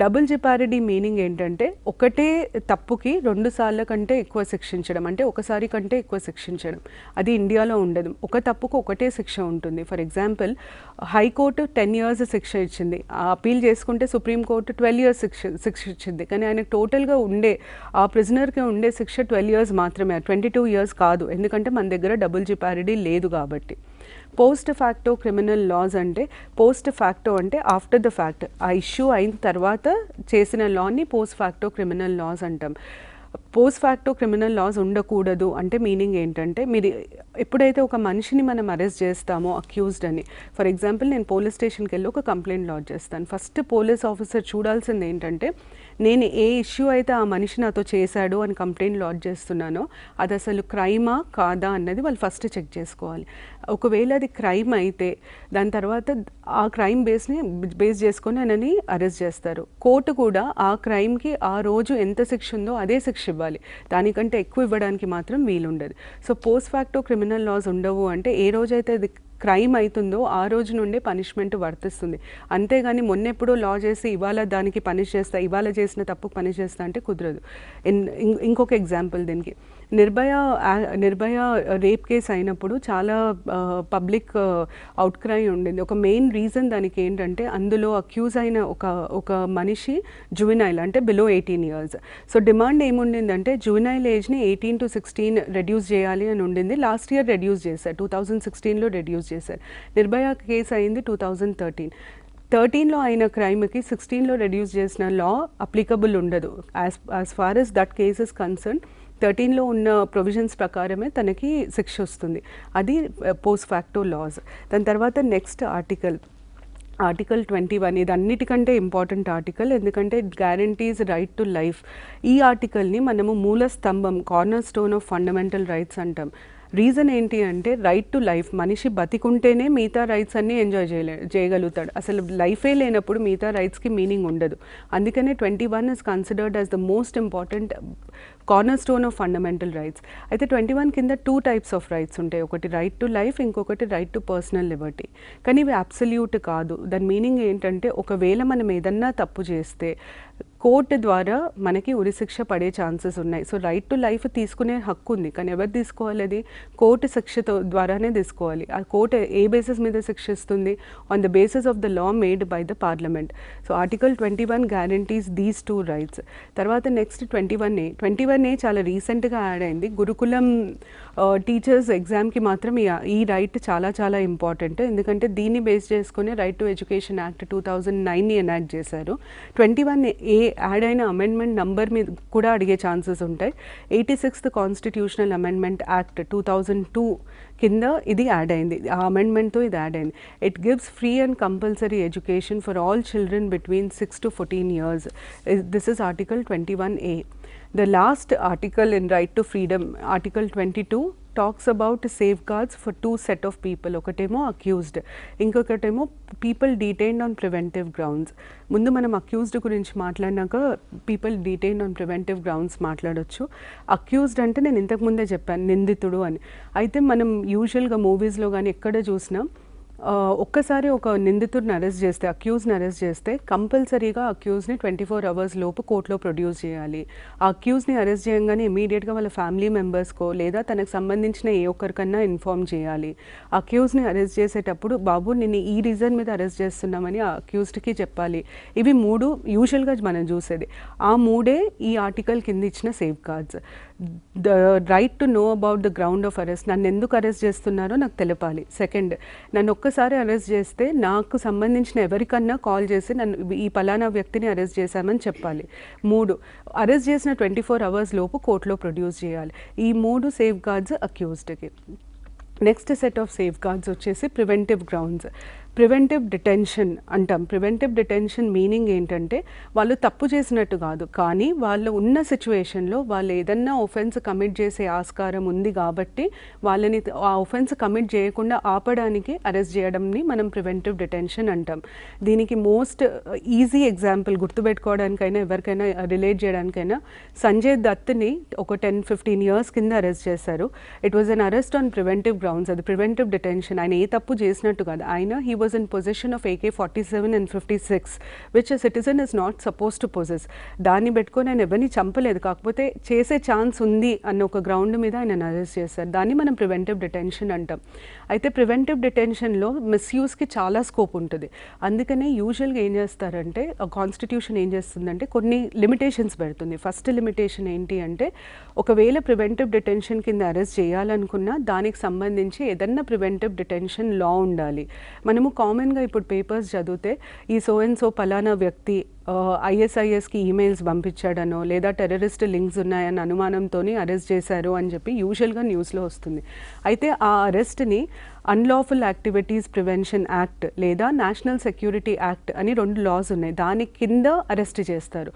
డబుల్ జెపారిటీ మీనింగ్ ఏంటంటే ఒకటే తప్పుకి 2 సార్ల కంటే ఎక్కువ శిక్షించడం, అంటే ఒకసారి కంటే ఎక్కువ శిక్షించడం. అది ఇండియాలో ఉండదు. ఒక తప్పుకు ఒకటే శిక్ష ఉంటుంది. ఫర్ ఎగ్జాంపుల్ హైకోర్టు 10 years శిక్ష ఇచ్చింది, అపీల్ చేసుకుంటే సుప్రీంకోర్టు 12 years శిక్ష ఇచ్చింది, కానీ ఆయన టోటల్గా ఉండే ఆ ప్రిజనర్కి ఉండే శిక్ష 12 years మాత్రమే, 22 years కాదు. ఎందుకంటే మన దగ్గర డబుల్ జెపారిటీ లేదు కాబట్టి. పోస్ట్ ఫ్యాక్టో క్రిమినల్ లాస్ అంటే, పోస్ట్ ఫ్యాక్టో అంటే ఆఫ్టర్ ద ఫ్యాక్ట్, ఆ ఇష్యూ అయిన తర్వాత చేసిన లాని పోస్ట్ ఫ్యాక్టో క్రిమినల్ లాస్ అంటాం. పోస్ట్ ఫ్యాక్టో క్రిమినల్ లాస్ ఉండకూడదు అంటే మీనింగ్ ఏంటంటే, మీరు ఎప్పుడైతే ఒక మనిషిని మనం అరెస్ట్ చేస్తామో అక్యూజ్డ్ అని, ఫర్ ఎగ్జాంపుల్ నేను పోలీస్ స్టేషన్కి వెళ్ళి ఒక కంప్లైంట్ లాడ్జ్ చేస్తాను. ఫస్ట్ పోలీస్ ఆఫీసర్ చూడాల్సింది ఏంటంటే, నేను ఏ ఇష్యూ అయితే ఆ మనిషి నాతో చేశాడు అని కంప్లైంట్ లాడ్జ్ చేస్తున్నానో అది అసలు క్రైమా కాదా అన్నది వాళ్ళు ఫస్ట్ చెక్ చేసుకోవాలి. ఒకవేళ అది క్రైమ్ అయితే దాని తర్వాత ఆ క్రైమ్ బేస్ చేసుకొని ఆయనని అరెస్ట్ చేస్తారు. కోర్టు కూడా ఆ క్రైమ్కి ఆ రోజు ఎంత శిక్ష ఉందో అదే శిక్ష ఇవ్వాలి, దానికంటే ఎక్కువ ఇవ్వడానికి మాత్రం వీలుండదు. So post facto criminal laws ఉండవు అంటే ఏ రోజైతే అది క్రైమ్ అవుతుందో ఆ రోజు నుండే పనిష్మెంట్ వర్తిస్తుంది. అంతేగాని మొన్నెప్పుడో లా చేసి ఇవాళ దానికి పనిష్ చేస్తా, ఇవాళ చేసిన తప్పుకు పనిష్ చేస్తా అంటే కుదరదు. ఇంకొక ఎగ్జాంపుల్ దీనికి, నిర్భయ రేప్ కేసు అయినప్పుడు చాలా పబ్లిక్ అవుట్క్రై ఉండింది. ఒక మెయిన్ రీజన్ దానికి ఏంటంటే, అందులో అక్యూజ్ అయిన ఒక మనిషి జువెనైల్, అంటే బిలో 18 years. సో డిమాండ్ ఏముండిందంటే జువెనైల్ ఏజ్ని 18 to 16 రెడ్యూస్ చేయాలి అని ఉండింది. లాస్ట్ ఇయర్ రెడ్యూస్ చేశారు, 2016లో రెడ్యూస్ చేశారు. నిర్భయ కేసు అయింది 2013లో అయిన క్రైమ్కి 16లో రెడ్యూస్ చేసిన లా అప్లికబుల్ ఉండదు. As far as that case is concern 13లో ఉన్న ప్రొవిజన్స్ ప్రకారమే తనకి శిక్ష వస్తుంది. అది పోస్ట్ ఫ్యాక్టో లాస్. దాని తర్వాత నెక్స్ట్ ఆర్టికల్ 21, ఇది అన్నిటికంటే ఇంపార్టెంట్ ఆర్టికల్, ఎందుకంటే it guarantees right to life. ఈ ఆర్టికల్ని మనము మూల స్తంభం, corner stone of fundamental rights అంటాం. రీజన్ ఏంటి అంటే, రైట్ టు లైఫ్, మనిషి బతికుంటేనే మిగతా రైట్స్ అన్నీ ఎంజాయ్ చేయగలుగుతాడు. అసలు లైఫే లేనప్పుడు మిగతా రైట్స్కి మీనింగ్ ఉండదు. అందుకనే 21 is considered as the most important corner stone of fundamental rights. అయితే 21 కింద 2 types ఆఫ్ రైట్స్ ఉంటాయి, ఒకటి రైట్ టు లైఫ్, ఇంకొకటి రైట్ టు పర్సనల్ లిబర్టీ. కానీ ఇవి అబ్సల్యూట్ కాదు. దాని మీనింగ్ ఏంటంటే, ఒకవేళ మనం ఏదన్నా తప్పు చేస్తే కోర్టు ద్వారా మనకి ఉరిశిక్ష పడే ఛాన్సెస్ ఉన్నాయి. సో రైట్ టు లైఫ్ తీసుకునే హక్కు ఉంది, కానీ ఎవరు తీసుకోవాలి? అది కోర్టు శిక్షతో ద్వారానే తీసుకోవాలి. ఆ కోర్టు ఏ బేసిస్ మీద శిక్షిస్తుంది? On the basis of the law made by the parliament. So article 21 guarantees these 2 rights. తర్వాత నెక్స్ట్ 21A చాలా రీసెంట్గా యాడ్ అయింది. గురుకులం టీచర్స్ ఎగ్జామ్కి మాత్రం ఈ రైట్ చాలా చాలా ఇంపార్టెంట్, ఎందుకంటే దీన్ని బేస్ చేసుకుని రైట్ టు ఎడ్యుకేషన్ యాక్ట్ 2009ని ఎనాక్ట్ చేశారు. 21A యాడ్ అయిన అమెండ్మెంట్ నంబర్ మీద కూడా అడిగే ఛాన్సెస్ ఉంటాయి. 86th కాన్స్టిట్యూషనల్ అమెండ్మెంట్ యాక్ట్ 2002 కింద ఇది యాడ్ అయింది. ఆ అమెండ్మెంట్తో ఇది యాడ్ అయింది. It gives free and compulsory education for all children between 6 to 14 years. This is article 21A. The last article in right to freedom, article 22, talks about safeguards for 2 set of people. ఒకటేమో accused, ఇంకొకటేమో people detained on preventive grounds. ముందు మనం accused గురించి మాట్లాడినాక people detained on preventive grounds మాట్లాడొచ్చు. Accused అంటే నేను ఇంతకుముందే చెప్పాను, నిందితుడు అని. అయితే మనం యూజువల్గా మూవీస్లో కానీ ఎక్కడ చూసినా ఒక్కసారి ఒక నిందితుడిని అరెస్ట్ చేస్తే, అక్యూజ్ని అరెస్ట్ చేస్తే కంపల్సరీగా అక్యూజ్ని 24 hours లోపు కోర్టులో ప్రొడ్యూస్ చేయాలి. ఆ అక్యూజ్ని అరెస్ట్ చేయగానే ఇమీడియట్గా వాళ్ళ ఫ్యామిలీ మెంబర్స్కో లేదా తనకు సంబంధించిన ఏ ఒక్కరికన్నా ఇన్ఫార్మ్ చేయాలి. అక్యూజ్ని అరెస్ట్ చేసేటప్పుడు, బాబు నిన్ను ఈ రీజన్ మీద అరెస్ట్ చేస్తున్నామని ఆ అక్యూజ్డ్కి చెప్పాలి. ఇవి 3 యూజువల్గా మనం చూసేది. ఆ 3 ఈ ఆర్టికల్ కింద ఇచ్చిన safe guards. The right to know about the ground of arrest, నన్ను ఎందుకు అరెస్ట్ చేస్తున్నారో నాకు తెలపాలి. సెకండ్, నన్ను ఒక్కసారి అరెస్ట్ చేస్తే నాకు సంబంధించిన ఎవరికన్నా కాల్ చేసి నన్ను ఈ పలానా వ్యక్తిని అరెస్ట్ చేశామని చెప్పాలి. 3, అరెస్ట్ చేసిన 24 hours లోపు కోర్టులో ప్రొడ్యూస్ చేయాలి. ఈ 3 సేఫ్ గార్డ్స్ అక్యూజ్డ్కి. Next set of safeguards వచ్చేసి ప్రివెంటివ్ గ్రౌండ్స్. ప్రివెంటివ్ డిటెన్షన్ అంటాం. ప్రివెంటివ్ డిటెన్షన్ మీనింగ్ ఏంటంటే వాళ్ళు తప్పు చేసినట్టు కాదు, కానీ వాళ్ళు ఉన్న సిచ్యువేషన్లో వాళ్ళు ఏదన్నా ఒఫెన్స్ కమిట్ చేసే ఆస్కారం ఉంది కాబట్టి వాళ్ళని ఆ ఒఫెన్స్ కమిట్ చేయకుండా ఆపడానికి అరెస్ట్ చేయడంని మనం ప్రివెంటివ్ డిటెన్షన్ అంటాం. దీనికి మోస్ట్ ఈజీ ఎగ్జాంపుల్ గుర్తుపెట్టుకోవడానికైనా ఎవరికైనా రిలేట్ చేయడానికైనా సంజయ్ దత్ని ఒక 10-15 ఇయర్స్ కింద అరెస్ట్ చేశారు. It was an arrest on preventive grounds. అది ప్రివెంటివ్ డిటెన్షన్. ఆయన ఏ తప్పు చేసినట్టు కాదు. ఆయన he was in position of AK-47 and 56 which a citizen is not suppose to possess. దాన్ని పెట్టుకొని ఆయన ఎవరిని చంపలేదు, కాకపోతే చేసే ఛాన్స్ ఉంది అన్న ఒక గ్రౌండ్ మీద ఆయన అరెస్ట్ చేశారు. దాన్ని మనం ప్రివెంటివ్ డిటెన్షన్ అంటాం. అయితే ప్రివెంటివ్ డిటెన్షన్లో మిస్యూస్కి చాలా స్కోప్ ఉంటుంది. అందుకనే యూజువల్గా ఏం చేస్తారంటే కాన్స్టిట్యూషన్ ఏం చేస్తుందంటే కొన్ని లిమిటేషన్స్ పెడుతుంది. ఫస్ట్ లిమిటేషన్ ఏంటి అంటే ఒకవేళ ప్రివెంటివ్ డిటెన్షన్ కింద అరెస్ట్ చేయాలనుకున్నా దానికి సంబంధించి ఏదన్నా ప్రివెంటివ్ డిటెన్షన్ లా ఉండాలి. మనము కామన్గా ఇప్పుడు పేపర్స్ చదివితే ఈ సో అండ్ సో పలానా వ్యక్తి ISISకి ఈమెయిల్స్ పంపించాడనో లేదా టెర్రరిస్ట్ లింక్స్ ఉన్నాయన్న అనుమానంతో అరెస్ట్ చేశారు అని చెప్పి యూజువల్గా న్యూస్లో వస్తుంది. అయితే ఆ అరెస్ట్ని అన్లాఫుల్ యాక్టివిటీస్ ప్రివెన్షన్ యాక్ట్ లేదా నేషనల్ సెక్యూరిటీ యాక్ట్ అని 2 లాస్ ఉన్నాయి. దాని కింద అరెస్ట్ చేస్తారు.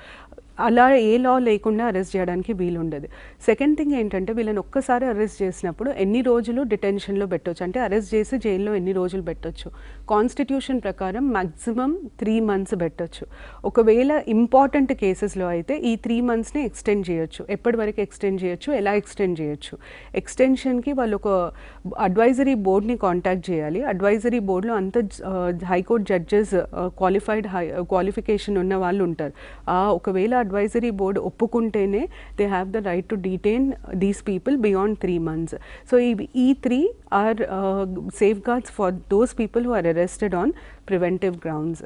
అలా ఏ లా లేకుండా అరెస్ట్ చేయడానికి వీలుండదు. సెకండ్ థింగ్ ఏంటంటే వీళ్ళని ఒక్కసారి అరెస్ట్ చేసినప్పుడు ఎన్ని రోజులు డిటెన్షన్లో పెట్టవచ్చు, అంటే అరెస్ట్ చేసి జైల్లో ఎన్ని రోజులు పెట్టవచ్చు. కాన్స్టిట్యూషన్ ప్రకారం మ్యాక్సిమం 3 months పెట్టవచ్చు. ఒకవేళ ఇంపార్టెంట్ కేసెస్లో అయితే ఈ 3 monthsని ఎక్స్టెండ్ చేయొచ్చు. ఎప్పటి వరకు ఎక్స్టెండ్ చేయొచ్చు, ఎలా ఎక్స్టెండ్ చేయొచ్చు. ఎక్స్టెన్షన్కి వాళ్ళు ఒక అడ్వైజరీ బోర్డ్ని కాంటాక్ట్ చేయాలి. అడ్వైజరీ బోర్డులో అంత హైకోర్టు జడ్జెస్ క్వాలిఫికేషన్ ఉన్న వాళ్ళు ఉంటారు. ఒకవేళ అడ్వైజరీ బోర్డ్ ఒప్పుకుంటేనే they have the right to detain these people beyond 3 months. So ఈ 3 are safeguards for those people who are arrested on preventive grounds.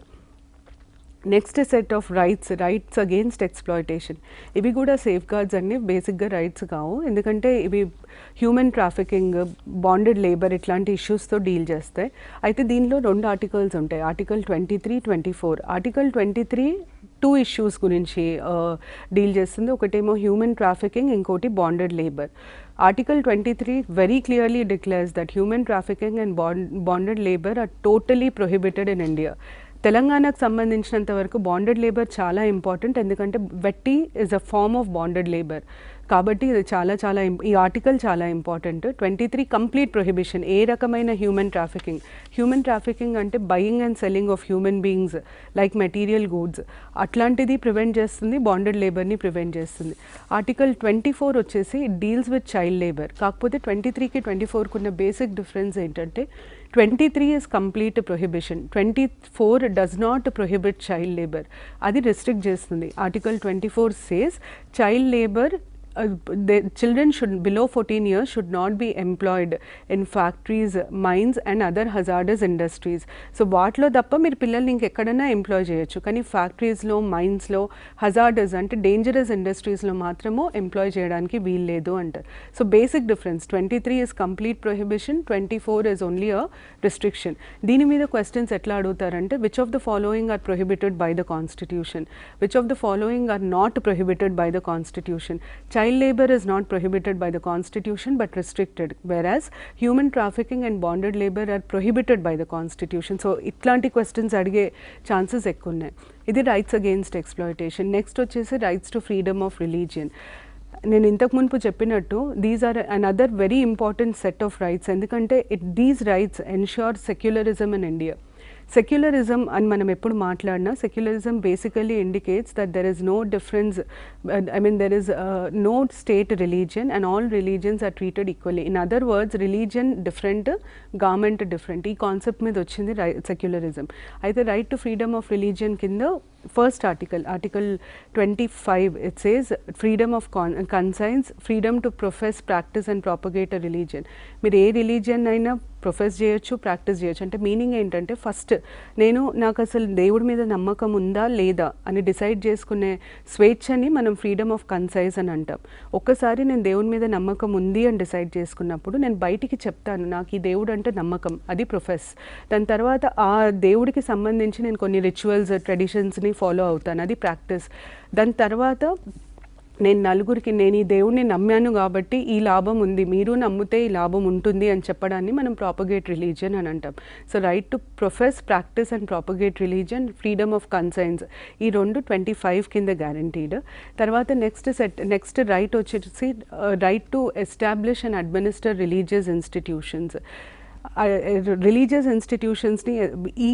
Next set of rights against exploitation. ఇవి కూడా safe guards అన్ని బేసిక్గా rights కావు, ఎందుకంటే ఇవి human trafficking, bonded labour ఇట్లాంటి ఇష్యూస్తో deal చేస్తాయి. అయితే దీనిలో 2 ఆర్టికల్స్ ఉంటాయి, ఆర్టికల్ 23, 24. ఆర్టికల్ 23 2 issues గురించి డీల్ చేస్తుంది. ఒకటేమో హ్యూమన్ ట్రాఫికింగ్, ఇంకోటి bonded labour. Article 23 very clearly declares that human trafficking and bonded labour are totally prohibited in India. తెలంగాణకు సంబంధించినంత వరకు బాండెడ్ లేబర్ చాలా ఇంపార్టెంట్, ఎందుకంటే వెట్టి is a form of bonded labour. కాబట్టి ఇది ఈ ఆర్టికల్ చాలా ఇంపార్టెంట్. 23 complete prohibition. ఏ రకమైన హ్యూమన్ ట్రాఫికింగ్ అంటే buying and selling of human beings like material goods, అట్లాంటిది ప్రివెంట్ చేస్తుంది, బాండెడ్ లేబర్ని ప్రివెంట్ చేస్తుంది. ఆర్టికల్ 24 వచ్చేసి it deals with child labour. కాకపోతే 23కి 24కి ఉన్న బేసిక్ డిఫరెన్స్ ఏంటంటే 23 is complete prohibition. 24 does not prohibit child labor. అది restrict చేస్తుంది. Article 24 says child labor, the children should below 14 years should not be employed in factories, mines and other hazardous industries. So వాటిలో తప్ప మీరు పిల్లల్ని ఇంకెక్కడైనా employee చేయొచ్చు, కానీ ఫ్యాక్టరీస్లో, మైన్స్లో, hazardous అంటే డేంజరస్ ఇండస్ట్రీస్లో మాత్రము ఎంప్లాయ్ చేయడానికి వీల్లేదు అంటారు. So basic difference 23 is complete prohibition, 24 is only a restriction. దీని మీద క్వశ్చన్స్ ఎట్లా అడుగుతారంటే which of the following are prohibited by the constitution, which of the following are not prohibited by the constitution. Child labor is not prohibited by the constitution but restricted, whereas human trafficking and bonded labor are prohibited by the constitution. So itlanti questions adige chances ekku unnai. Idi rights against exploitation. Next వచ్చేసి rights to freedom of religion. నేను ఇంతకు మునుపు చెప్పినట్టు these are another very important set of rights, ఎందుకంటే these rights ensure secularism in India. Secularism అని మనం ఎప్పుడు మాట్లాడినా secularism basically indicates that there is no difference, there is no state religion and all religions are treated equally. In other words religion different, government different. ఈ concept మీద వచ్చింది సెక్యులరిజం. అయితే right to freedom of religion కింద first article 25 it says freedom of conscience, freedom to profess, practice and propagate a religion. మీరు ఏ religion అయినా profess చేయొచ్చు, practice చేయొచ్చు. అంటే మీనింగ్ ఏంటంటే ఫస్ట్ నాకు అసలు దేవుడి మీద నమ్మకం ఉందా లేదా అని డిసైడ్ చేసుకునే స్వేచ్ఛని మనం ఫ్రీడమ్ ఆఫ్ కన్సైన్స్ అని అంటాం. ఒక్కసారి నేను దేవుడి మీద నమ్మకం ఉంది అని డిసైడ్ చేసుకున్నప్పుడు నేను బయటికి చెప్తాను నాకు ఈ దేవుడు అంటే నమ్మకం, అది ప్రొఫెస్. దాని తర్వాత ఆ దేవుడికి సంబంధించి నేను కొన్ని రిచువల్స్, ట్రెడిషన్స్ని ఫాలో అవుతాను, అది ప్రాక్టీస్. దాని తర్వాత నేను నలుగురికి నేను ఈ దేవుణ్ణి నమ్మాను కాబట్టి ఈ లాభం ఉంది, మీరు నమ్మితే ఈ లాభం ఉంటుంది అని చెప్పడాన్ని మనం ప్రాపగేట్ రిలీజియన్ అని అంటాం. So right to profess, practice and propagate religion, freedom of conscience, ఈ రెండు 25 కింద గ్యారంటీడ్. తర్వాత నెక్స్ట్ రైట్ వచ్చేసి right to establish and administer religious institutions. Religious ఇన్స్టిట్యూషన్స్ని, ఈ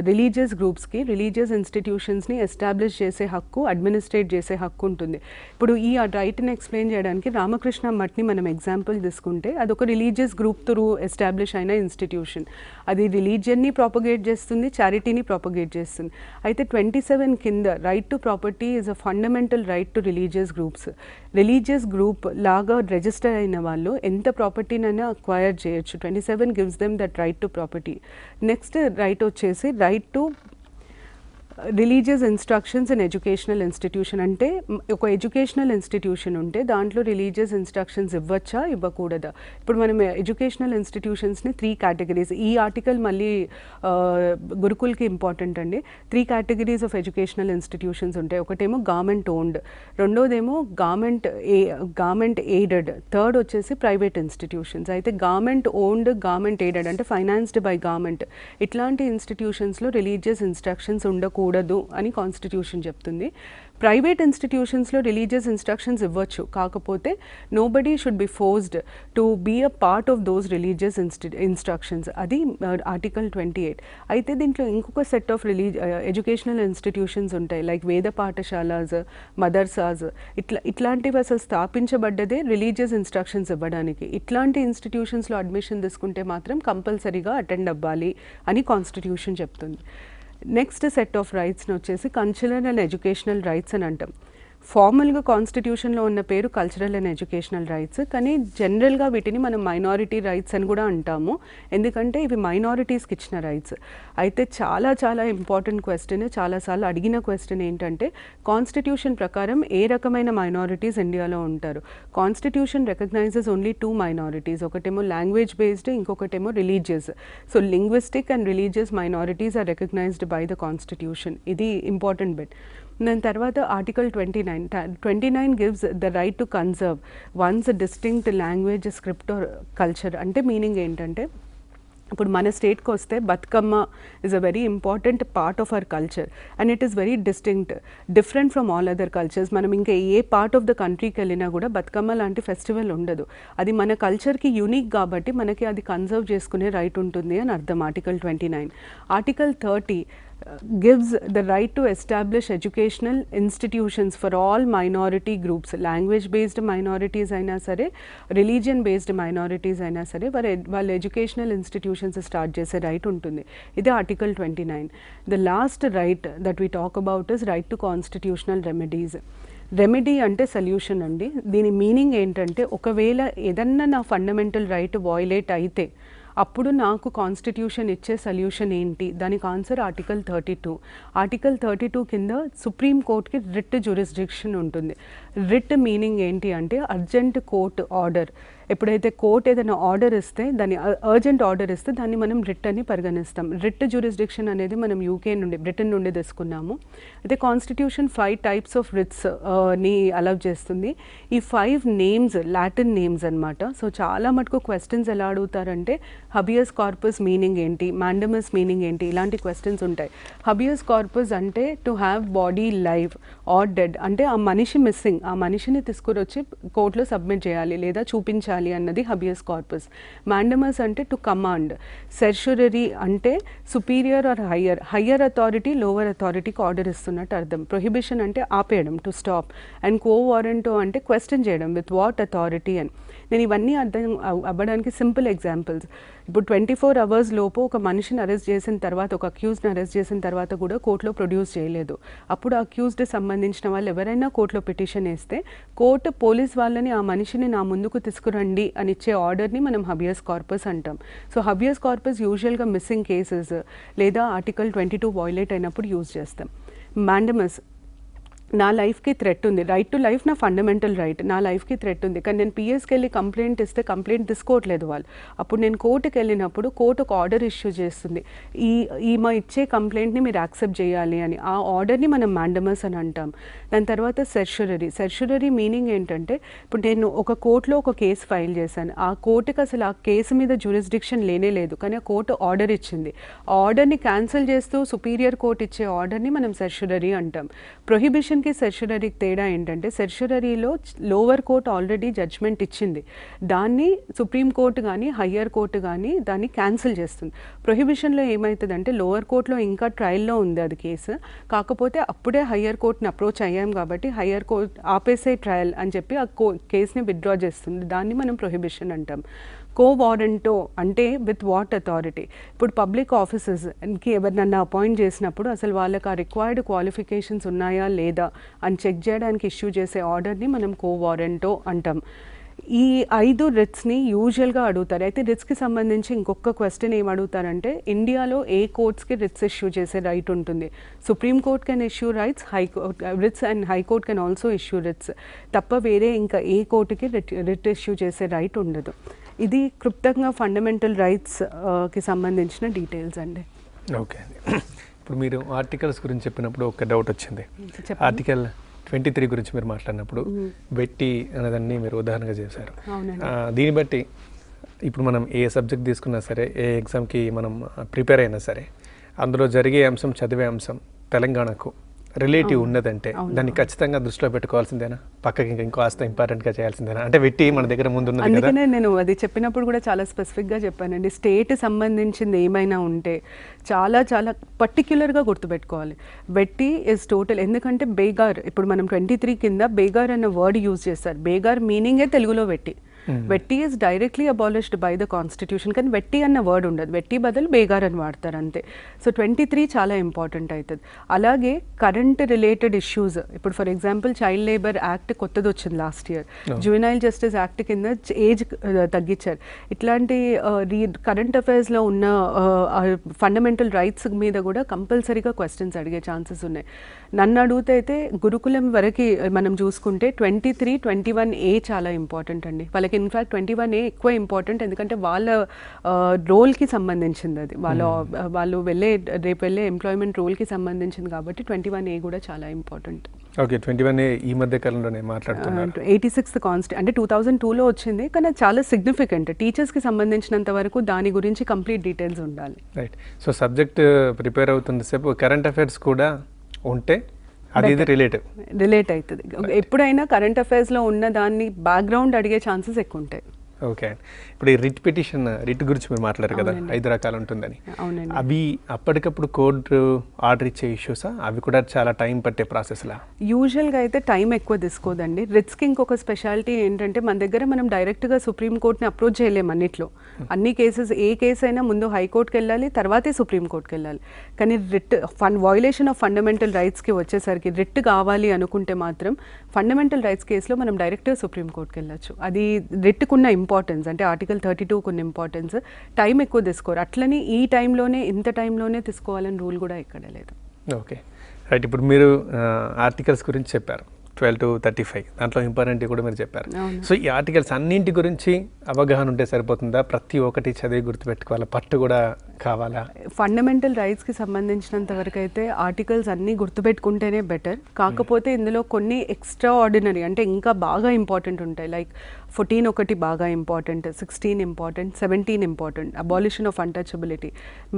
రిలీజియస్ గ్రూప్స్కి రిలీజియస్ ఇన్స్టిట్యూషన్స్ని ఎస్టాబ్లిష్ చేసే హక్కు, అడ్మినిస్ట్రేట్ చేసే హక్కు ఉంటుంది. ఇప్పుడు ఈ రైట్ని ఎక్స్ప్లెయిన్ చేయడానికి రామకృష్ణ మఠ్ని మనం ఎగ్జాంపుల్ తీసుకుంటే అదొక రిలీజియస్ గ్రూప్ త్రూ ఎస్టాబ్లిష్ అయిన ఇన్స్టిట్యూషన్. అది రిలీజియన్ని ప్రాపగేట్ చేస్తుంది, చారిటీని ప్రాపగేట్ చేస్తుంది. అయితే 27 కింద right to property is a fundamental right to religious groups. Religious group లాగా రిజిస్టర్ అయిన వాళ్ళు ఎంత ప్రాపర్టీనైనా అక్వైర్ చేయొచ్చు. 27 gives them that right to property. Next right వచ్చేసి right to religious instructions in educational institution. అంటే ఒక ఎడ్యుకేషనల్ ఇన్స్టిట్యూషన్ ఉంటే దాంట్లో రిలీజియస్ ఇన్స్ట్రక్షన్స్ ఇవ్వచ్చా, ఇవ్వకూడదా? ఇప్పుడు మనం ఎడ్యుకేషనల్ ఇన్స్టిట్యూషన్స్ని 3 కేటగిరీస్, ఈ ఆర్టికల్ మళ్ళీ గురుకుల్కి ఇంపార్టెంట్ అండి. 3 కేటగిరీస్ ఆఫ్ ఎడ్యుకేషనల్ ఇన్స్టిట్యూషన్స్ ఉంటాయి. ఒకటేమో గవర్నమెంట్ ఓన్డ్, రెండోదేమో గవర్నమెంట్ ఎయిడెడ్, థర్డ్ వచ్చేసి ప్రైవేట్ ఇన్స్టిట్యూషన్స్. అయితే గవర్నమెంట్ ఓన్డ్, గవర్నమెంట్ ఎయిడెడ్ అంటే ఫైనాన్స్డ్ బై గవర్నమెంట్, ఇట్లాంటి ఇన్స్టిట్యూషన్స్లో రిలీజియస్ ఇన్స్ట్రక్షన్స్ ఉండకూడదు అని కాన్స్టిట్యూషన్ చెప్తుంది. ప్రైవేట్ ఇన్స్టిట్యూషన్స్లో రిలీజియస్ ఇన్స్ట్రక్షన్స్ ఇవ్వచ్చు, కాకపోతే nobody should be forced to be a part of those religious instructions. అది ఆర్టికల్ 28. అయితే దీంట్లో ఇంకొక సెట్ ఆఫ్ ఎడ్యుకేషనల్ ఇన్స్టిట్యూషన్స్ ఉంటాయి, లైక్ వేద పాఠశాలాస్, మదర్సాస్, ఇట్లాంటివి అసలు స్థాపించబడ్డదే రిలీజియస్ ఇన్స్ట్రక్షన్స్ ఇవ్వడానికి. ఇట్లాంటి ఇన్స్టిట్యూషన్స్లో అడ్మిషన్ తీసుకుంటే మాత్రం కంపల్సరీగా అటెండ్ అవ్వాలి అని కాన్స్టిట్యూషన్ చెప్తుంది. నెక్స్ట్ సెట్ ఆఫ్ రైట్స్ని వచ్చేసి కల్చరల్ అండ్ ఎడ్యుకేషనల్ రైట్స్ అని అంటాం. ఫార్మల్గా కాన్స్టిట్యూషన్లో ఉన్న పేరు కల్చరల్ అండ్ ఎడ్యుకేషనల్ రైట్స్, కానీ జనరల్గా వీటిని మనం మైనారిటీ రైట్స్ అని కూడా అంటాము, ఎందుకంటే ఇవి మైనారిటీస్కి ఇచ్చిన రైట్స్. అయితే చాలా చాలా ఇంపార్టెంట్ క్వశ్చన్, చాలాసార్లు అడిగిన క్వశ్చన్ ఏంటంటే కాన్స్టిట్యూషన్ ప్రకారం ఏ రకమైన మైనారిటీస్ ఇండియాలో ఉంటారు? కాన్స్టిట్యూషన్ రికగ్నైజెస్ ఓన్లీ 2 మైనారిటీస్, ఒకటేమో లాంగ్వేజ్ బేస్డ్, ఇంకొకటేమో religious. So linguistic and religious minorities are recognised by the constitution. ఇది ఇంపార్టెంట్ బిట్. దాని తర్వాత article 29 gives the right to conserve one's distinct language, script or culture. అంటే meaning ఏంటంటే ఇప్పుడు మన స్టేట్కి వస్తే Bathukamma is a very important part of our culture and it is very different from all other cultures. మనం ఇంకా ఏ పార్ట్ ఆఫ్ ద కంట్రీకి వెళ్ళినా కూడా బతుకమ్మ లాంటి ఫెస్టివల్ ఉండదు. అది మన కల్చర్కి యూనిక్ కాబట్టి మనకి అది కన్సర్వ్ చేసుకునే రైట్ ఉంటుంది అని అర్థం. Article 29. Article 30 gives the right to establish educational institutions for all minority groups, language based minorities అయినా సరే, religion based minorities అయినా సరే, వాళ్ళ ఎడ్యుకేషనల్ ఇన్స్టిట్యూషన్స్ స్టార్ట్ చేసే రైట్ ఉంటుంది. ఇది article 29. The last right that we talk about is right to constitutional remedies. Remedy అంటే solution అండి. దీని మీనింగ్ ఏంటంటే ఒకవేళ ఏదన్నా నా ఫండమెంటల్ రైట్ వయోలేట్ అయితే అప్పుడు నాకు కాన్స్టిట్యూషన్ ఇచ్చే సొల్యూషన్ ఏంటి? దానికి ఆన్సర్ ఆర్టికల్ 32. ఆర్టికల్ 32 కింద సుప్రీం కోర్ట్కి రిట్ జ్యూరిస్డిక్షన్ ఉంటుంది. రిట్ మీనింగ్ ఏంటి అంటే అర్జెంట్ కోర్ట్ ఆర్డర్. ఎప్పుడైతే కోర్ట్ ఏదైనా ఆర్డర్ ఇస్తే, దాన్ని అర్జెంట్ ఆర్డర్ ఇస్తే దాన్ని మనం రిట్ అని పరిగణిస్తాం. రిట్ జ్యూరిస్డిక్షన్ అనేది మనం బ్రిటన్ నుండి తీసుకున్నాము. అయితే కాన్స్టిట్యూషన్ 5 టైప్స్ ఆఫ్ రిట్స్ ని అలౌ చేస్తుంది. ఈ 5 నేమ్స్ లాటిన్ నేమ్స్ అనమాట. సో చాలా మటుకు క్వశ్చన్స్ ఎలా అడుగుతారంటే హబియస్ కార్పస్ మీనింగ్ ఏంటి, మాండమస్ మీనింగ్ ఏంటి, ఇలాంటి క్వశ్చన్స్ ఉంటాయి. హబియస్ కార్పస్ అంటే to have body live are dead, అంటే ఆ మనిషి మిస్సింగ్, ఆ మనిషిని తీసుకురొచ్చి కోర్టులో సబ్మిట్ చేయాలి లేదా చూపించాలి అన్నది హబియస్ కార్పస్. మాండమస్ అంటే టు కమాండ్. సెర్షురరీ అంటే superior or higher authority lower అథారిటీకి ఆర్డర్ ఇస్తున్నట్టు అర్థం. ప్రొహిబిషన్ అంటే ఆపేయడం, to stop. And quo warranto అంటే క్వశ్చన్ చేయడం, విత్ వాట్ అథారిటీ అని. నేను ఇవన్నీ అర్థం అవ్వడానికి సింపుల్ ఎగ్జాంపుల్స్. ఇప్పుడు 24 hours లోపు ఒక మనిషిని అరెస్ట్ చేసిన తర్వాత, ఒక అక్యూజ్ని అరెస్ట్ చేసిన తర్వాత కూడా కోర్టులో ప్రొడ్యూస్ చేయలేదు. అప్పుడు అక్యూజ్డ్ సంబంధించిన వాళ్ళు ఎవరైనా కోర్టులో పిటిషన్ వేస్తే కోర్టు పోలీస్ వాళ్ళని ఆ మనిషిని నా ముందుకు తీసుకురండి అని ఇచ్చే ఆర్డర్ని మనం హబియస్ కార్పస్ అంటాం. సో హబియస్ కార్పస్ యూజువల్గా మిస్సింగ్ కేసెస్ లేదా ఆర్టికల్ 22 వయోలేట్ అయినప్పుడు యూజ్ చేస్తాం. మాండమస్ నా లైఫ్కి థ్రెట్ ఉంది, రైట్ టు లైఫ్ నా ఫండమెంటల్ రైట్, నా లైఫ్కి థ్రెట్ ఉంది, కానీ నేను పిఎస్కి వెళ్ళి కంప్లైంట్ ఇస్తే కంప్లైంట్ తీసుకోవట్లేదు వాళ్ళు. అప్పుడు నేను కోర్టుకి వెళ్ళినప్పుడు కోర్టు ఒక ఆర్డర్ ఇష్యూ చేస్తుంది, మా ఇచ్చే కంప్లైంట్ని మీరు యాక్సెప్ట్ చేయాలి అని. ఆ ఆర్డర్ని మనం మ్యాండమస్ అని అంటాం. దాని తర్వాత సెర్షరీ మీనింగ్ ఏంటంటే, ఇప్పుడు నేను ఒక కోర్టులో ఒక కేసు ఫైల్ చేశాను, ఆ కోర్టుకి అసలు ఆ కేసు మీద జ్యూరిస్డిక్షన్ లేనే లేదు, కానీ ఆ కోర్టు ఆర్డర్ ఇచ్చింది. ఆ ఆర్డర్ని క్యాన్సిల్ చేస్తూ సుపీరియర్ కోర్టు ఇచ్చే ఆర్డర్ని మనం సెర్షరీ అంటాం. ప్రొహిబిషన్కి సెర్షరీకి తేడా ఏంటంటే, సెర్షరీలో లోవర్ కోర్ట్ ఆల్రెడీ జడ్జ్మెంట్ ఇచ్చింది, దాన్ని సుప్రీం కోర్టు కానీ హయ్యర్ కోర్టు కానీ దాన్ని క్యాన్సిల్ చేస్తుంది. ప్రొహిబిషన్లో ఏమవుతుందంటే, లోవర్ కోర్టులో ఇంకా ట్రయల్లో ఉంది అది కేసు, కాకపోతే అప్పుడే హయ్యర్ కోర్టుని అప్రోచ్ అయ్యాం కాబట్టి హయ్యర్ కోర్ట్ ఆపేసే ట్రయల్ అని చెప్పి ఆ కేసుని విత్డ్రా చేస్తుంది, దాన్ని మనం ప్రొహిబిషన్ అంటాం. కో వారెంటో అంటే విత్ వాట్ అథారిటీ. ఇప్పుడు పబ్లిక్ ఆఫీసెస్కి ఎవరినన్నా అపాయింట్ చేసినప్పుడు అసలు వాళ్ళకి ఆ రిక్వైర్డ్ క్వాలిఫికేషన్స్ ఉన్నాయా లేదా అని చెక్ చేయడానికి ఇష్యూ చేసే ఆర్డర్ని మనం కో వారెంటో అంటాం. ఈ 5 రిట్స్ని యూజువల్గా అడుగుతారు. అయితే రిట్స్కి సంబంధించి ఇంకొక క్వశ్చన్ ఏం అడుగుతారంటే, ఇండియాలో ఏ కోర్ట్స్కి రిట్స్ ఇష్యూ చేసే రైట్ ఉంటుంది? Supreme court can issue writs and high court can also issue writs తప్ప వేరే ఇంకా ఏ కోర్టుకి రిట్ ఇష్యూ చేసే రైట్ ఉండదు. ఇది క్లుప్తంగా ఫండమెంటల్ రైట్స్కి సంబంధించిన డీటెయిల్స్ అండి. ఓకే అండి. ఇప్పుడు మీరు ఆర్టికల్స్ గురించి చెప్పినప్పుడు ఒక డౌట్ వచ్చింది. ఆర్టికల్ 23 గురించి మీరు మాట్లాడినప్పుడు వెట్టి అనేదాన్ని మీరు ఉదాహరణగా చేశారు. దీన్ని బట్టి ఇప్పుడు మనం ఏ సబ్జెక్ట్ తీసుకున్నా సరే, ఏ ఎగ్జామ్కి మనం ప్రిపేర్ అయినా సరే, అందులో జరిగే అంశం, చదివే అంశం తెలంగాణకు రిలేటివ్ ఉన్నదంటే దాన్ని ఖచ్చితంగా దృష్టిలో పెట్టుకోవాల్సిందేనా? పక్కకి ఇంకో ఆస్త ఇంపార్టెంట్గా చేయాల్సిందేనా? అంటే వెట్టి మన దగ్గర ముందు ఉన్నది కదా. అందుకనే నేను అది చెప్పినప్పుడు కూడా చాలా స్పెసిఫిక్గా చెప్పానండి. స్టేట్ సంబంధించింది ఏమైనా ఉంటే చాలా చాలా పర్టిక్యులర్గా గుర్తుపెట్టుకోవాలి. వెట్టి ఇస్ టోటల్. ఎందుకంటే బేగార్, ఇప్పుడు మనం 23 కింద బేగార్ అన్న వర్డ్ యూజ్ చేస్తారు. బేగార్ మీనింగే తెలుగులో వెట్టి. వెట్టి is directly abolished by the constitution, కానీ వెట్టి అన్న వర్డ్ ఉండదు, వెట్టి బదులు బేగార్ అని వాడతారు అంతే. సో 23 చాలా ఇంపార్టెంట్ అవుతుంది. అలాగే కరెంట్ రిలేటెడ్ ఇష్యూస్, ఇప్పుడు for example child labour act కొత్తది వచ్చింది last year, juvenile justice act కింద ఏజ్ తగ్గించారు. ఇట్లాంటి కరెంట్ అఫైర్స్లో ఉన్న ఫండమెంటల్ రైట్స్ మీద కూడా కంపల్సరీగా క్వశ్చన్స్ అడిగే ఛాన్సెస్ ఉన్నాయి. నన్ను అడిగితే అయితే గురుకులం వరకు మనం చూసుకుంటే 23, 21A చాలా ఇంపార్టెంట్ అండి. వాళ్ళకి ఇన్ఫ్యాక్ట్ 21A ఎక్కువ ఇంపార్టెంట్, ఎందుకంటే వాళ్ళ రోల్కి సంబంధించింది అది, వాళ్ళు రేపు వెళ్ళే ఎంప్లాయ్మెంట్ రోల్కి సంబంధించింది కాబట్టి 21A కూడా చాలా ఇంపార్టెంట్. ఓకే, 21A ఈ మధ్య కాలంలోనే మాట్లాడుతున్నారు. 86th అంటే 2002లో వచ్చింది, కానీ చాలా సిగ్నిఫికెంట్. టీచర్స్కి సంబంధించినంత వరకు దాని గురించి కంప్లీట్ డీటెయిల్స్ ఉండాలి. రైట్. సో సబ్జెక్ట్ ప్రిపేర్ అవుతుంది సేపు కరెంట్ అఫైర్స్ కూడా ఉంటే అది రిలేట్ అవుతుంది. ఎప్పుడైనా కరెంట్ అఫైర్స్లో ఉన్న దాన్ని బ్యాక్గ్రౌండ్ అడిగే ఛాన్సెస్ ఎక్కువ ఉంటాయి. ఓకే. ఇప్పుడు ఈ రిట్ పిటిషన్, రిట్ గురించి మీరు మాట్లాడారు కదా, 5 రకాలు ఉంటుందని. అవి అప్పటికప్పుడు కోర్టు ఆర్డర్ ఇచ్చే ఇష్యూసా? అవి కూడా చాలా టైం పట్టే ప్రాసెస్లా? యూజువల్గా అయితే టైం ఎక్కువ తీసుకోదండి. రిట్స్కి ఇంకొక స్పెషాలిటీ ఏంటంటే, మన దగ్గర మనం డైరెక్ట్గా సుప్రీంకోర్టుని అప్రోచ్ చేయలేము అన్నిట్లో. అన్ని కేసెస్, ఏ కేసు అయినా ముందు హైకోర్టుకి వెళ్ళాలి, తర్వాతే సుప్రీంకోర్టుకి వెళ్ళాలి. కానీ రిట్ వయలేషన్ ఆఫ్ ఫండమెంటల్ రైట్స్కి వచ్చేసరికి రిట్ కావాలి అనుకుంటే మాత్రం ఫండమెంటల్ రైట్స్ కేసులో మనం డైరెక్ట్గా సుప్రీంకోర్టుకి వెళ్ళచ్చు. అది రిట్కున్న ఇంపార్టెన్స్, అంటే ఆర్టికల్ 32 ఉన్న ఇంపార్టెన్స్. టైం ఎక్కువ తీసుకోరు. అట్లని ఈ టైంలోనే ఇంత టైంలోనే తీసుకోవాలని రూల్ కూడా ఎక్కడ లేదు. Okay, right. ఇప్పుడు మీరు ఆర్టికల్స్ గురించి చెప్పారు, 12 to 35, దాంట్లో ఇంపార్టెంట్ కూడా మీరు చెప్పారు. సో ఈ ఆర్టికల్స్ అన్నింటి గురించి అవగాహన ఉంటే సరిపోతుందా? ప్రతి ఒక్కటి చదివి గుర్తుపెట్టుకోవాలా? పట్టు కూడా కావాలా? ఫండమెంటల్ రైట్స్కి సంబంధించినంత వరకు అయితే ఆర్టికల్స్ అన్నీ గుర్తుపెట్టుకుంటేనే బెటర్. కాకపోతే ఇందులో కొన్ని ఎక్స్ట్రా ఆర్డినరీ, అంటే ఇంకా బాగా ఇంపార్టెంట్ ఉంటాయి. లైక్ 14 ఒకటి బాగా important, 16 important, 17 important. Abolition of untouchability.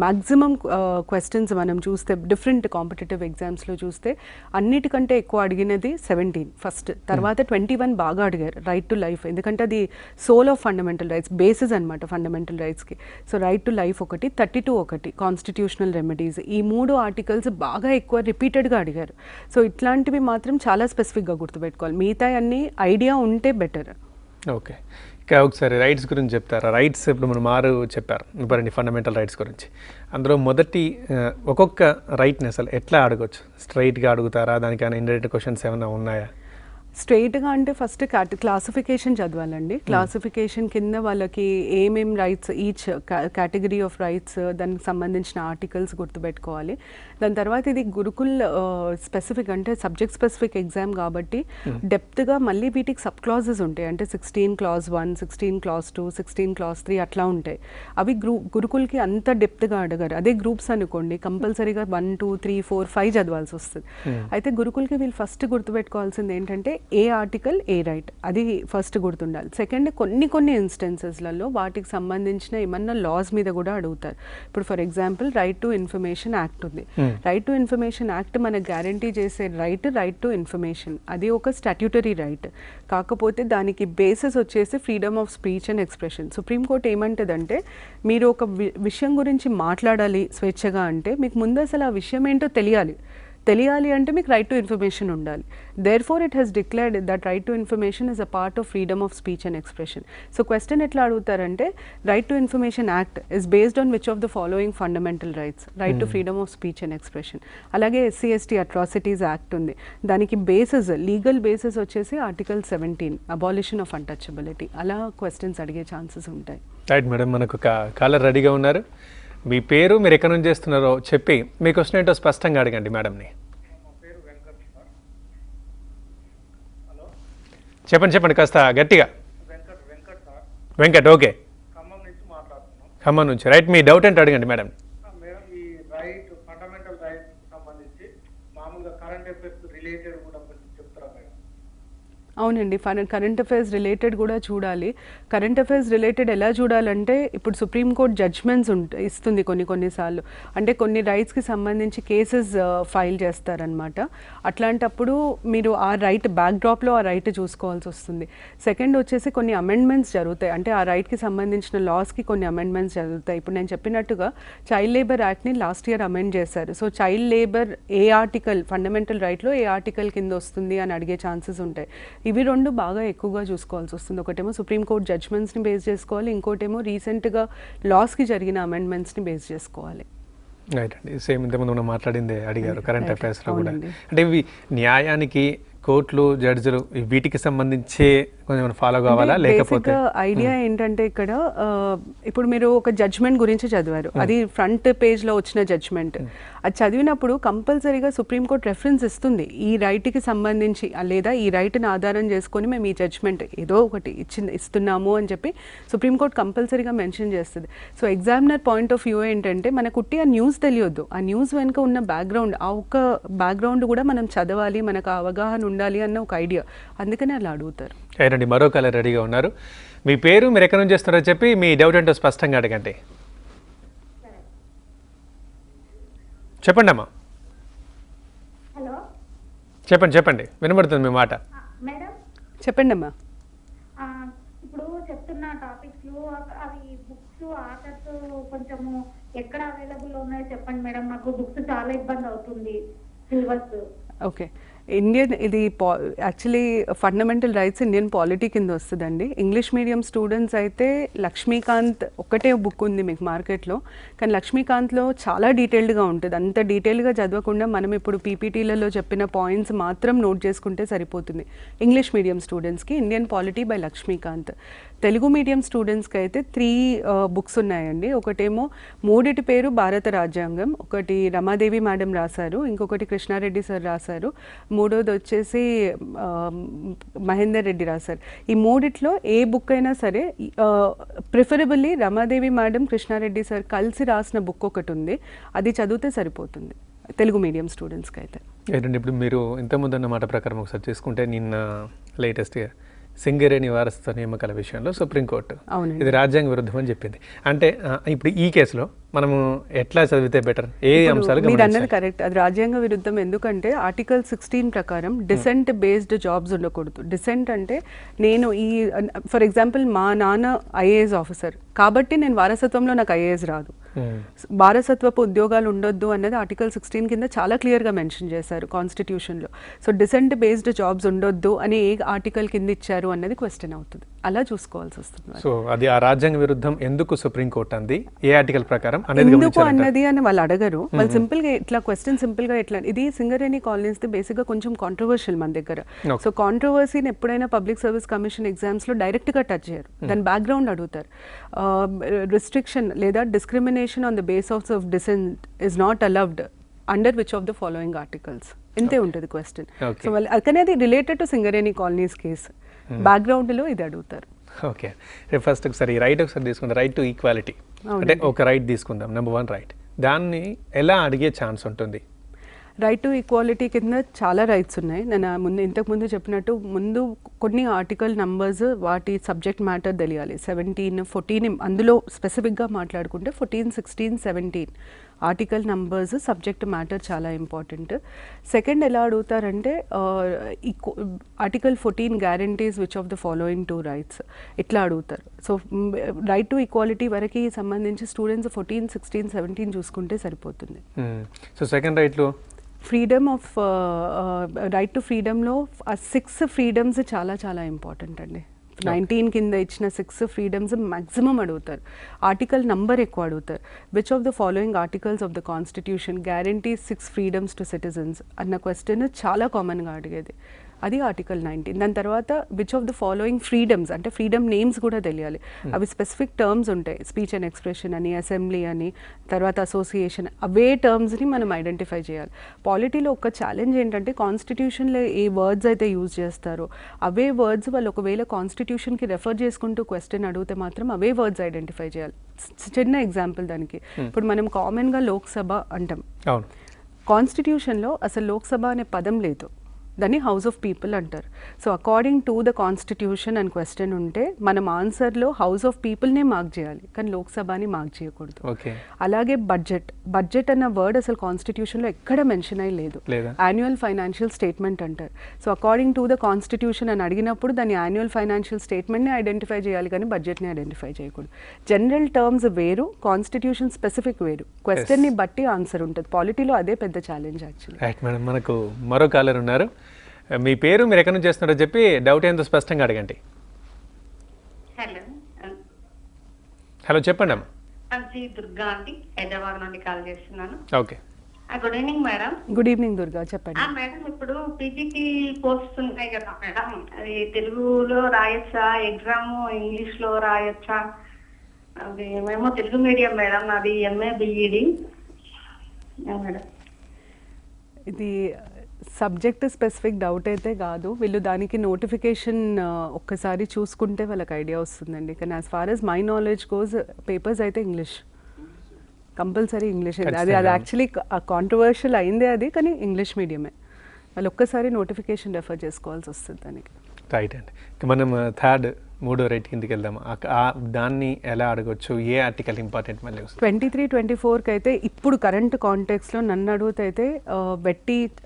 Maximum questions మనం చూస్తే డిఫరెంట్ కాంపిటేటివ్ ఎగ్జామ్స్లో చూస్తే అన్నిటికంటే ఎక్కువ అడిగినది 17 ఫస్ట్. తర్వాత 21 బాగా అడిగారు, రైట్ టు లైఫ్. ఎందుకంటే అది soul of fundamental rights, basis అనమాట ఫండమెంటల్ రైట్స్కి. సో రైట్ టు లైఫ్ ఒకటి, 32 ఒకటి, కాన్స్టిట్యూషనల్ రెమెడీస్. ఈ 3 ఆర్టికల్స్ బాగా ఎక్కువ రిపీటెడ్గా అడిగారు. సో ఇట్లాంటివి మాత్రం చాలా స్పెసిఫిక్గా గుర్తుపెట్టుకోవాలి. మిగతా అన్నీ ఐడియా ఉంటే బెటర్. ఓకే, ఇంకా ఒకసారి రైట్స్ గురించి చెప్తారా? రైట్స్ ఇప్పుడు మనం 6 చెప్పారు, ఇప్పుడు ఫండమెంటల్ రైట్స్ గురించి. అందులో మొదటి ఒక్కొక్క రైట్ని అసలు ఎట్లా అడగవచ్చు? స్ట్రైట్గా అడుగుతారా? దానికైనా ఇండైరెక్ట్ క్వశ్చన్స్ ఏమైనా ఉన్నాయా? స్ట్రైట్గా అంటే ఫస్ట్ క్లాసిఫికేషన్ చదవాలండి. క్లాసిఫికేషన్ కింద వాళ్ళకి ఏమేం rights, each category of rights, దానికి సంబంధించిన ఆర్టికల్స్ గుర్తుపెట్టుకోవాలి. దాని తర్వాత ఇది గురుకుల్ స్పెసిఫిక్ అంటే సబ్జెక్ట్ స్పెసిఫిక్ ఎగ్జామ్ కాబట్టి డెప్త్గా మళ్ళీ వీటికి సబ్ క్లాజెస్ ఉంటాయి. అంటే 16 clause 1, 16 clause 2, 16 clause 3 అట్లా ఉంటాయి. అవి గురుకుల్కి అంత డెప్త్గా అడగారు. అదే గ్రూప్స్ అనుకోండి కంపల్సరీగా 1, 2, 3, 4, 5 చదవాల్సి వస్తుంది. అయితే గురుకుల్కి వీళ్ళు ఫస్ట్ గుర్తుపెట్టుకోవాల్సింది ఏంటంటే ఏ ఆర్టికల్ ఏ రైట్, అది ఫస్ట్ గుర్తుండాలి. సెకండ్ కొన్ని ఇన్స్టెన్సెస్లలో వాటికి సంబంధించిన ఏమన్నా లాస్ మీద కూడా అడుగుతారు. ఇప్పుడు for example right to information act ఉంది. రైట్ టు ఇన్ఫర్మేషన్ యాక్ట్ మనకు గ్యారంటీ చేసే రైట్ టు ఇన్ఫర్మేషన్, అది ఒక స్టాట్యూటరీ రైట్. కాకపోతే దానికి బేసిస్ వచ్చేసి freedom of speech and expression. Supreme court ఏమంటుందంటే మీరు ఒక విషయం గురించి మాట్లాడాలి స్వేచ్ఛగా అంటే మీకు ముందు అసలు ఆ విషయం ఏంటో తెలియాలి అంటే మీకు రైట్ టు ఇన్ఫర్మేషన్ ఉండాలి. Therefore it has declared that right to information is a part of freedom of speech and expression. So question ఎట్లా అడుగుతారంటే right to information act is based on which of the following fundamental rights, right to freedom of speech and expression. అలాగే SC/ST atrocities act ఉంది. దానికి basis, legal basis వచ్చేసి article 17 abolition of untouchability. అలా questions అడిగే chances ఉంటాయి. Right madam, మనకు ఒక caller రెడీగా ఉన్నారు. మీ పేరు, మీరు ఎక్కడి నుంచి చేస్తున్నారో చెప్పి మీ క్వశ్చన్ ఏంటో స్పష్టంగా అడగండి మేడంని. చెప్పండి కాస్త గట్టిగా. వెంకట్, ఓకే. ఖమ్మం నుంచి. రైట్, మీ డౌట్ ఏంటో అడగండి మేడం. మేడం, ఈ రైట్ ఫండమెంటల్ రైట్ సంబంధించి మామూలుగా కరెంట్ అఫైర్స్ రిలేటెడ్ కూడా కొంచెం చెప్తారా మేడం? అవునండి, కరెంట్ అఫైర్స్ రిలేటెడ్ కూడా చూడాలి. కరెంట్ అఫైర్స్ రిలేటెడ్ ఎలా చూడాలంటే ఇప్పుడు సుప్రీంకోర్టు జడ్జ్మెంట్స్ ఇస్తుంది కొన్నిసార్లు. అంటే కొన్ని రైట్స్కి సంబంధించి కేసెస్ ఫైల్ చేస్తారనమాట. అట్లాంటప్పుడు మీరు ఆ రైట్ బ్యాక్డ్రాప్లో ఆ రైట్ చూసుకోవాల్సి వస్తుంది. సెకండ్ వచ్చేసి కొన్ని అమెండ్మెంట్స్ జరుగుతాయి. అంటే ఆ రైట్కి సంబంధించిన లాస్కి కొన్ని అమెండ్మెంట్స్ జరుగుతాయి. ఇప్పుడు నేను చెప్పినట్టుగా చైల్డ్ లేబర్ యాక్ట్ని లాస్ట్ ఇయర్ అమెండ్ చేశారు. సో చైల్డ్ లేబర్ ఏ ఆర్టికల్, ఫండమెంటల్ రైట్లో ఏ ఆర్టికల్ కింద వస్తుంది అని అడిగే ఛాన్సెస్ ఉంటాయి. ఇవి రెండు బాగా ఎక్కువగా చూసుకోవాల్సి వస్తుంది. ఒకటేమో సుప్రీంకోర్టు జడ్జ్మెంట్స్ని బేస్ చేసుకోవాలి, ఇంకోటేమో రీసెంట్గా లాస్కి జరిగిన అమెండ్మెంట్స్ని బేస్ చేసుకోవాలి. రైట్ అండి, సేమ్ ఇంతకుముందు మనం మాట్లాడిందే అడిగారు కరెంట్ అఫైర్స్లో కూడా. అంటే ఇవి న్యాయానికి కోర్టులు, జడ్జిలు వీటికి సంబంధించి కొంచెం ఫాలో కావాలా, లేకపోతే ఐడియా ఏంటంటే ఇక్కడ ఇప్పుడు మీరు ఒక జడ్జ్మెంట్ గురించి చదివారు, అది ఫ్రంట్ పేజ్లో వచ్చిన జడ్జ్మెంట్. అది చదివినప్పుడు కంపల్సరీగా సుప్రీంకోర్టు రెఫరెన్స్ ఇస్తుంది ఈ రైట్కి సంబంధించి, లేదా ఈ రైట్ని ఆధారం చేసుకొని మేము ఈ జడ్జ్మెంట్ ఏదో ఒకటి ఇస్తున్నాము అని చెప్పి సుప్రీంకోర్టు కంపల్సరీగా మెన్షన్ చేస్తుంది. So examiner point of view ఏంటంటే మనకు ఉట్టి ఆ న్యూస్ తెలియొద్దు, ఆ న్యూస్ వెనుక ఉన్న బ్యాక్గ్రౌండ్, ఆ ఒక్క బ్యాక్గ్రౌండ్ కూడా మనం చదవాలి, మనకు అవగాహన ఉండాలి అన్న ఒక ఐడియా. అందుకనే అలా అడుగుతారు. రండి, మరో కాలర్ రెడీగా ఉన్నారు. మీ పేరు, మీరు ఎక్కడి నుంచి చేస్తున్నారో చెప్పి మీ డౌట్ ఏంటో స్పష్టంగా అడగండి. చెప్పండి అమ్మా. హలో, చెప్పండి, వినబడుతుంది మీ మాట. మేడం చెప్పండి అమ్మా. ఇప్పుడు చెప్తున్న టాపిక్స్ అవి బుక్స్, ఆథర్స్ కొంచెము ఎక్కడ అవైలబుల్ ఉన్నాయో చెప్పండి మేడం. మాకు బుక్స్ చాలా ఇబ్బంది అవుతుంది, సిలబస్. ఓకే, ఇది actually fundamental rights Indian polity కింద వస్తుందండి. ఇంగ్లీష్ మీడియం స్టూడెంట్స్ అయితే లక్ష్మీకాంత్ ఒకటే బుక్ ఉంది మీకు మార్కెట్లో, కానీ లక్ష్మీకాంత్లో చాలా డీటెయిల్డ్గా ఉంటుంది. అంత డీటెయిల్గా చదవకుండా మనం ఇప్పుడు పీపీటీలలో చెప్పిన పాయింట్స్ మాత్రం నోట్ చేసుకుంటే సరిపోతుంది. ఇంగ్లీష్ మీడియం స్టూడెంట్స్కి Indian polity by Lakshmikanth. Telugu medium స్టూడెంట్స్కి అయితే 3 బుక్స్ ఉన్నాయండి. ఒకటేమో మూడిటి పేరు భారత రాజ్యాంగం, ఒకటి రమాదేవి మేడం రాశారు, ఇంకొకటి కృష్ణారెడ్డి సార్ రాశారు, మూడోది వచ్చేసి మహేందర్ రెడ్డి రాశారు. ఈ మూడిట్లో ఏ బుక్ అయినా సరే preferably Ramadevi madam, Krishna Reddy sir కలిసి రాసిన బుక్ ఒకటి ఉంది, అది చదివితే సరిపోతుంది తెలుగు మీడియం స్టూడెంట్స్కి అయితే. ఏంటంటే ఇప్పుడు మీరు ఇంతకుముందు అన్న మాట ప్రకారం ఒకసారి చేసుకుంటే, నిన్న లేటెస్ట్గా సింగరేణి వారసత్వ నియామకాల విషయంలో సుప్రీంకోర్టు ఇది రాజ్యాంగ విరుద్ధం అని చెప్పింది. అంటే ఇప్పుడు ఈ కేసులో మనము ఎట్లా చదివితే బెటర్, ఏ అంశాలు? మీరు అన్నది కరెక్ట్, అది రాజ్యాంగ విరుద్ధం. ఎందుకంటే ఆర్టికల్ 16 ప్రకారం డిసెంట్ బేస్డ్ జాబ్స్ ఉండకూడదు. డిసెంట్ అంటే నేను ఫర్ ఎగ్జాంపుల్ మా నాన్న IAS ఆఫీసర్ కాబట్టి నేను వారసత్వంలో నాకు IAS రాదు, వారసత్వపు ఉద్యోగాలు ఉండొద్దు అన్నది ఆర్టికల్ 16 కింద చాలా క్లియర్గా మెన్షన్ చేశారు కాన్స్టిట్యూషన్లో. సో డిసెంట్ బేస్డ్ జాబ్స్ ఉండొద్దు అని ఏ ఆర్టికల్ కింద ఇచ్చారు అన్నది క్వశ్చన్ అవుతుంది. అలా చూసుకోవాల్సి వస్తుంది. సో అది ఆ రాజ్యాంగ విరుద్ధం ఎందుకు సుప్రీంకోర్టు అంది, ఏ ఆర్టికల్ ప్రకారం ఎందుకు అన్నది అని వాళ్ళు అడగరు. వాళ్ళు సింపుల్గా ఇట్లా క్వశ్చన్ సింపుల్గా ఇట్లా, ఇది సింగరేణి కాలనీస్ బేసిక్గా కొంచెం కాంట్రవర్షియల్ మన దగ్గర. సో కాంట్రవర్సీని ఎప్పుడైనా పబ్లిక్ సర్వీస్ కమిషన్ ఎగ్జామ్స్లో డైరెక్ట్గా టచ్ చేయరు, దాని బ్యాక్గ్రౌండ్ అడుగుతారు. రిస్ట్రిక్షన్ లేదా discrimination on the base of descent is not allowed under which of the following articles, ఇంతే ఉంటుంది క్వశ్చన్. సో వాళ్ళు అది related to Singareni colonies case బ్యాక్గ్రౌండ్లో ఇది అడుగుతారు. ఓకే, ఫస్ట్ ఒకసారి రైట్ ఒకసారి తీసుకుందాం. రైట్ టు ఈక్వాలిటీ అంటే ఒక రైట్ తీసుకుందాం, నెంబర్ 1 రైట్. దాన్ని ఎలా అడిగే ఛాన్స్ ఉంటుంది? రైట్ టు ఈక్వాలిటీ కింద చాలా రైట్స్ ఉన్నాయి. నేను ఇంతకుముందు చెప్పినట్టు ముందు కొన్ని ఆర్టికల్ నంబర్స్ వాటి సబ్జెక్ట్ మ్యాటర్ తెలియాలి. 17, 14 అందులో స్పెసిఫిక్గా మాట్లాడుకుంటే 14, 16, 17 ఆర్టికల్ నంబర్స్ సబ్జెక్ట్ మ్యాటర్ చాలా ఇంపార్టెంట్. సెకండ్ ఎలా అడుగుతారంటే article 14 guarantees which of the following 2 rights ఇట్లా అడుగుతారు. సో రైట్ టు ఈక్వాలిటీ వరకు సంబంధించి స్టూడెంట్స్ 14, 16, 17 చూసుకుంటే సరిపోతుంది. సో సెకండ్ రైట్లో ఫ్రీడమ్ ఆఫ్ రైట్ టు ఫ్రీడమ్లో 6 ఫ్రీడమ్స్ చాలా చాలా ఇంపార్టెంట్ అండి. 19 కింద ఇచ్చిన 6 ఫ్రీడమ్స్ మ్యాక్సిమం అడుగుతారు. ఆర్టికల్ నంబర్ ఎక్కువ అడుగుతారు. Which of the following articles of the constitution guarantees 6 freedoms to citizens అన్న క్వశ్చన్ చాలా కామన్గా అడిగేది. అది ఆర్టికల్ 19. దాని తర్వాత which of the following freedoms అంటే ఫ్రీడమ్ నేమ్స్ కూడా తెలియాలి. అవి స్పెసిఫిక్ టర్మ్స్ ఉంటాయి, స్పీచ్ అండ్ ఎక్స్ప్రెషన్ అని, అసెంబ్లీ అని, తర్వాత అసోసియేషన్, అవే టర్మ్స్ని మనం ఐడెంటిఫై చేయాలి. పాలిటీలో ఒక ఛాలెంజ్ ఏంటంటే కాన్స్టిట్యూషన్లో ఏ వర్డ్స్ అయితే యూజ్ చేస్తారో అవే వర్డ్స్ వాళ్ళు ఒకవేళ కాన్స్టిట్యూషన్కి రెఫర్ చేసుకుంటూ క్వశ్చన్ అడిగితే మాత్రం అవే వర్డ్స్ ఐడెంటిఫై చేయాలి. చిన్న ఎగ్జాంపుల్ దానికి, ఇప్పుడు మనం కామన్గా లోక్సభ అంటాం, కాన్స్టిట్యూషన్లో అసలు లోక్సభ అనే పదం లేదు, దాన్ని హౌస్ ఆఫ్ పీపుల్ అంటారు. So according to the constitution అని క్వశ్చన్ ఉంటే మనం ఆన్సర్లో హౌస్ ఆఫ్ పీపుల్నే మార్క్ చేయాలి, కానీ లోక్సభని మార్క్ చేయకూడదు. అలాగే బడ్జెట్ అన్న వర్డ్ అసలు కాన్స్టిట్యూషన్లో ఎక్కడ మెన్షన్ అయ్యి లేదు. యాన్యువల్ ఫైనాన్షియల్ స్టేట్మెంట్ అంటారు. So according to the constitution అని అడిగినప్పుడు దాన్ని యాన్యువల్ ఫైనాన్షియల్ స్టేట్మెంట్ని ఐడెంటిఫై చేయాలి, కానీ బడ్జెట్ని ఐడెంటిఫై చేయకూడదు. జనరల్ టర్మ్స్ వేరు, కాన్స్టిట్యూషన్ స్పెసిఫిక్ వేరు, క్వశ్చన్ని బట్టి ఆన్సర్ ఉంటుంది. పాలిటీలో అదే పెద్ద ఛాలెంజ్ యాక్చువల్లీ. రైట్ మేడం, మనకు మరో కాలర్ ఉన్నారు. మీ పేరు, మీరు ఎక్కడి నుంచి చేస్తున్నారో చెప్పి డౌట్ ఏందో స్పష్టంగా అడగండి. హలో చెప్పండి అమ్మా. దుర్గా అండి, హైదరాబాద్ నుండి కాల్ చేస్తున్నాను. Okay, good evening madam. Good evening Durga, చెప్పండి. మేడం, ఇప్పుడు పీజీటీ పోస్ట్స్ ఉంటాయి కదా మేడం, అది తెలుగులో రాయొచ్చా, ఎగ్జామ్ ఇంగ్లీష్ లో రాయొచ్చా? అది మేము తెలుగు మీడియం మేడం, నాది MA BEd మేడం. ఇది సబ్జెక్ట్ స్పెసిఫిక్ డౌట్ అయితే కాదు, వీళ్ళు దానికి నోటిఫికేషన్ ఒక్కసారి చూసుకుంటే వాళ్ళకి ఐడియా వస్తుందండి. కానీ as far as my knowledge goes papers అయితే ఇంగ్లీష్, కంపల్సరీ ఇంగ్లీష్. అది యాక్చువల్లీ కాంట్రవర్షియల్ అయిందే అది, కానీ ఇంగ్లీష్ మీడియమే. వాళ్ళు ఒక్కసారి నోటిఫికేషన్ రెఫర్ చేసుకోవాల్సి వస్తుంది దానికి. రైట్ అండి, మనం మూడో రైట్ కిందకి వెళ్దాము. దాన్ని ఎలా అడగొచ్చు, ఏ ఆర్టికల్ ఇంపార్టెంట్? మళ్ళీ 23, 24కి అయితే ఇప్పుడు కరెంట్ కాంటెక్స్లో నన్ను అడిగితే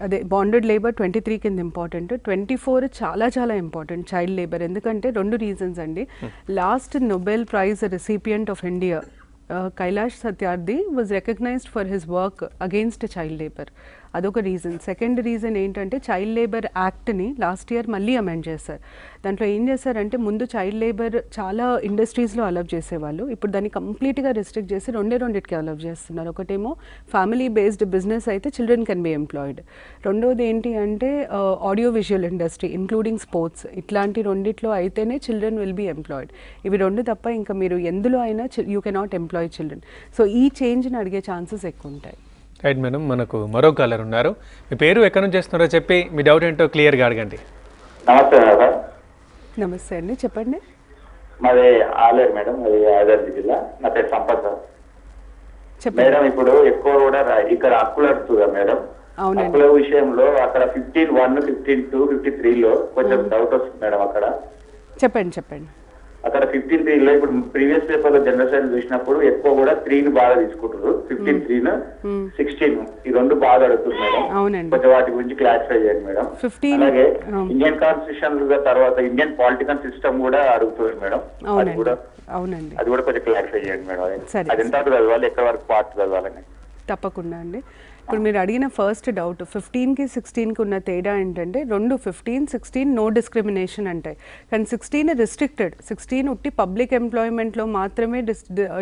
అదే బాండెడ్ లేబర్ 23 కింద ఇంపార్టెంట్. 24 చాలా చాలా ఇంపార్టెంట్, చైల్డ్ లేబర్. ఎందుకంటే 2 రీజన్స్ అండి. Last Nobel prize recipient of India Kailash Satyarthi was recognized for his work against child labour, అదొక రీజన్. సెకండ్ రీజన్ ఏంటంటే చైల్డ్ లేబర్ యాక్ట్ని లాస్ట్ ఇయర్ మళ్ళీ అమెండ్ చేశారు. దాంట్లో ఏం చేశారంటే ముందు చైల్డ్ లేబర్ చాలా ఇండస్ట్రీస్లో అలౌ చేసేవాళ్ళు, ఇప్పుడు దాన్ని కంప్లీట్గా రిస్ట్రిక్ట్ చేసి రెండింటికి అలౌ చేస్తున్నారు. ఒకటేమో ఫ్యామిలీ బేస్డ్ బిజినెస్ అయితే చిల్డ్రన్ కెన్ బి ఎంప్లాయిడ్. రెండోది ఏంటి అంటే audio visual industry including sports, ఇట్లాంటి రెండిట్లో అయితేనే చిల్డ్రన్ విల్ బి ఎంప్లాయిడ్. ఇవి 2 తప్ప ఇంకా మీరు ఎందులో అయినా you cannot employ children. So ఈ చేంజ్ని అడిగే ఛాన్సెస్ ఎక్కువ ఉంటాయి. రైట్ మేడం, మనకు మరో కాలర్ ఉన్నారు. మీ పేరు, ఎక్కడి నుంచి చేస్తున్నారో చెప్పి మీ డౌట్ ఏంటో క్లియర్గా అడగండి. నమస్తే మేడం. నమస్తే అండి, చెప్పండి. మాది ఆలేరు మేడం, అది ఆదిలాబాద్ జిల్లా. నా పేరు సంపత్ మేడం. ఇప్పుడు ఎక్కువ కూడా ఇక్కడ హక్కులు అడుగుతుందా మేడం? హక్కుల విషయంలో అక్కడ 15(1), 15(2), 53లో కొంచెం డౌట్ వస్తుంది మేడం. అక్కడ చెప్పండి. అక్కడ 15(3) లో ఇప్పుడు ప్రీవియస్ పేపర్ లో జనరల్ స్టడీస్ చూసినప్పుడు ఎక్కువ కూడా 3ని బాగా తీసుకుంటారు. 15(3) 16 ఈ రెండు బాగా అడుగుతున్నారు మేడం. కొంచెం వాటి గురించి క్లారిఫై చేయండి మేడం. అలాగే ఇండియన్ కాన్స్టిట్యూషన్ తర్వాత ఇండియన్ పొలిటికల్ సిస్టమ్ కూడా అడుగుతుంది మేడం. అది కూడా కొంచెం క్లారిఫై చేయండి మేడం. అది ఎంత చదవాలి, ఎక్కడ వరకు పార్ట్ చదవాలని. తప్పకుండా అండి. ఇప్పుడు మీరు అడిగిన ఫస్ట్ డౌట్ 15కి 16కి ఉన్న తేడా ఏంటంటే రెండు 15, 16 నో డిస్క్రిమినేషన్ అంటాయి, కానీ 16 రిస్ట్రిక్టెడ్. 16 ఉట్టి పబ్లిక్ ఎంప్లాయ్మెంట్లో మాత్రమే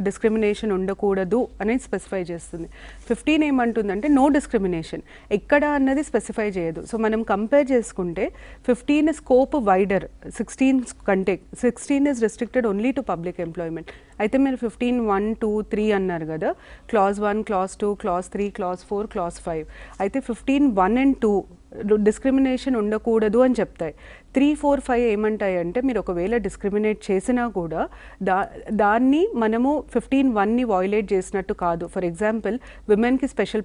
డిస్క్రిమినేషన్ ఉండకూడదు అనేది స్పెసిఫై చేస్తుంది. 15 ఏమంటుందంటే నో డిస్క్రిమినేషన్, ఎక్కడ అన్నది స్పెసిఫై చేయదు. సో మనం కంపేర్ చేసుకుంటే 15 స్కోప్ వైడర్ 16 కంటే. 16 is restricted only to public employment. అయితే మీరు 15, 1, 2, 3 అన్నారు కదా, clause 1, clause 2, clause 3, clause 4, clause 5. అయితే 15, 1 and 2 డిస్క్రిమినేషన్ ఉండకూడదు అని చెప్తాయి. 3, 4, 5 ఏమంటాయి అంటే మీరు ఒకవేళ డిస్క్రిమినేట్ చేసినా కూడా దాన్ని మనము 15(1)ని వయోలేట్ చేసినట్టు కాదు. ఫర్ ఎగ్జాంపుల్ విమెన్కి స్పెషల్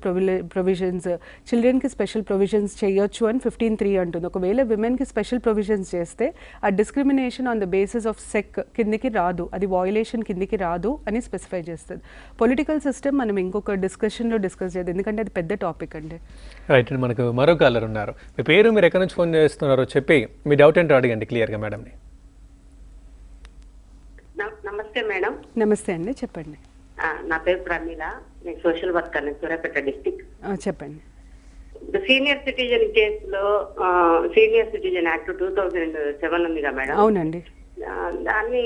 ప్రొవిజన్స్, చిల్డ్రన్కి స్పెషల్ ప్రొవిజన్స్ చేయొచ్చు అని 15(3) అంటుంది. ఒకవేళ విమెన్కి స్పెషల్ ప్రొవిజన్స్ చేస్తే ఆ discrimination on the basis of sex కిందికి రాదు, అది వయోలేషన్ కిందికి రాదు అని స్పెసిఫై చేస్తుంది. పొలిటికల్ సిస్టమ్ మనం ఇంకొక డిస్కషన్లో డిస్కస్ చేద్దాం, ఎందుకంటే అది పెద్ద టాపిక్ అండి. రైట్ అండి. మనకు మరో కాలర్ ఉన్నారు. మీ పేరు, మీరు ఎక్కడి నుంచి ఫోన్ చేస్తున్నారో చెప్పి మీ డౌట్ ఏంటో అడగండి క్లియర్గా మేడంని. నమస్తే మేడం. నమస్తే అండి, చెప్పండి. నా పేరు ప్రమీల, నేను సోషల్ వర్కర్, సూర్యాపేట డిస్ట్రిక్ట్. చెప్పండి. సీనియర్ సిటిజన్ కేసులో సీనియర్ సిటిజన్ యాక్ట్ 2007 ఉందిగా మేడం. అవునండి. దాన్ని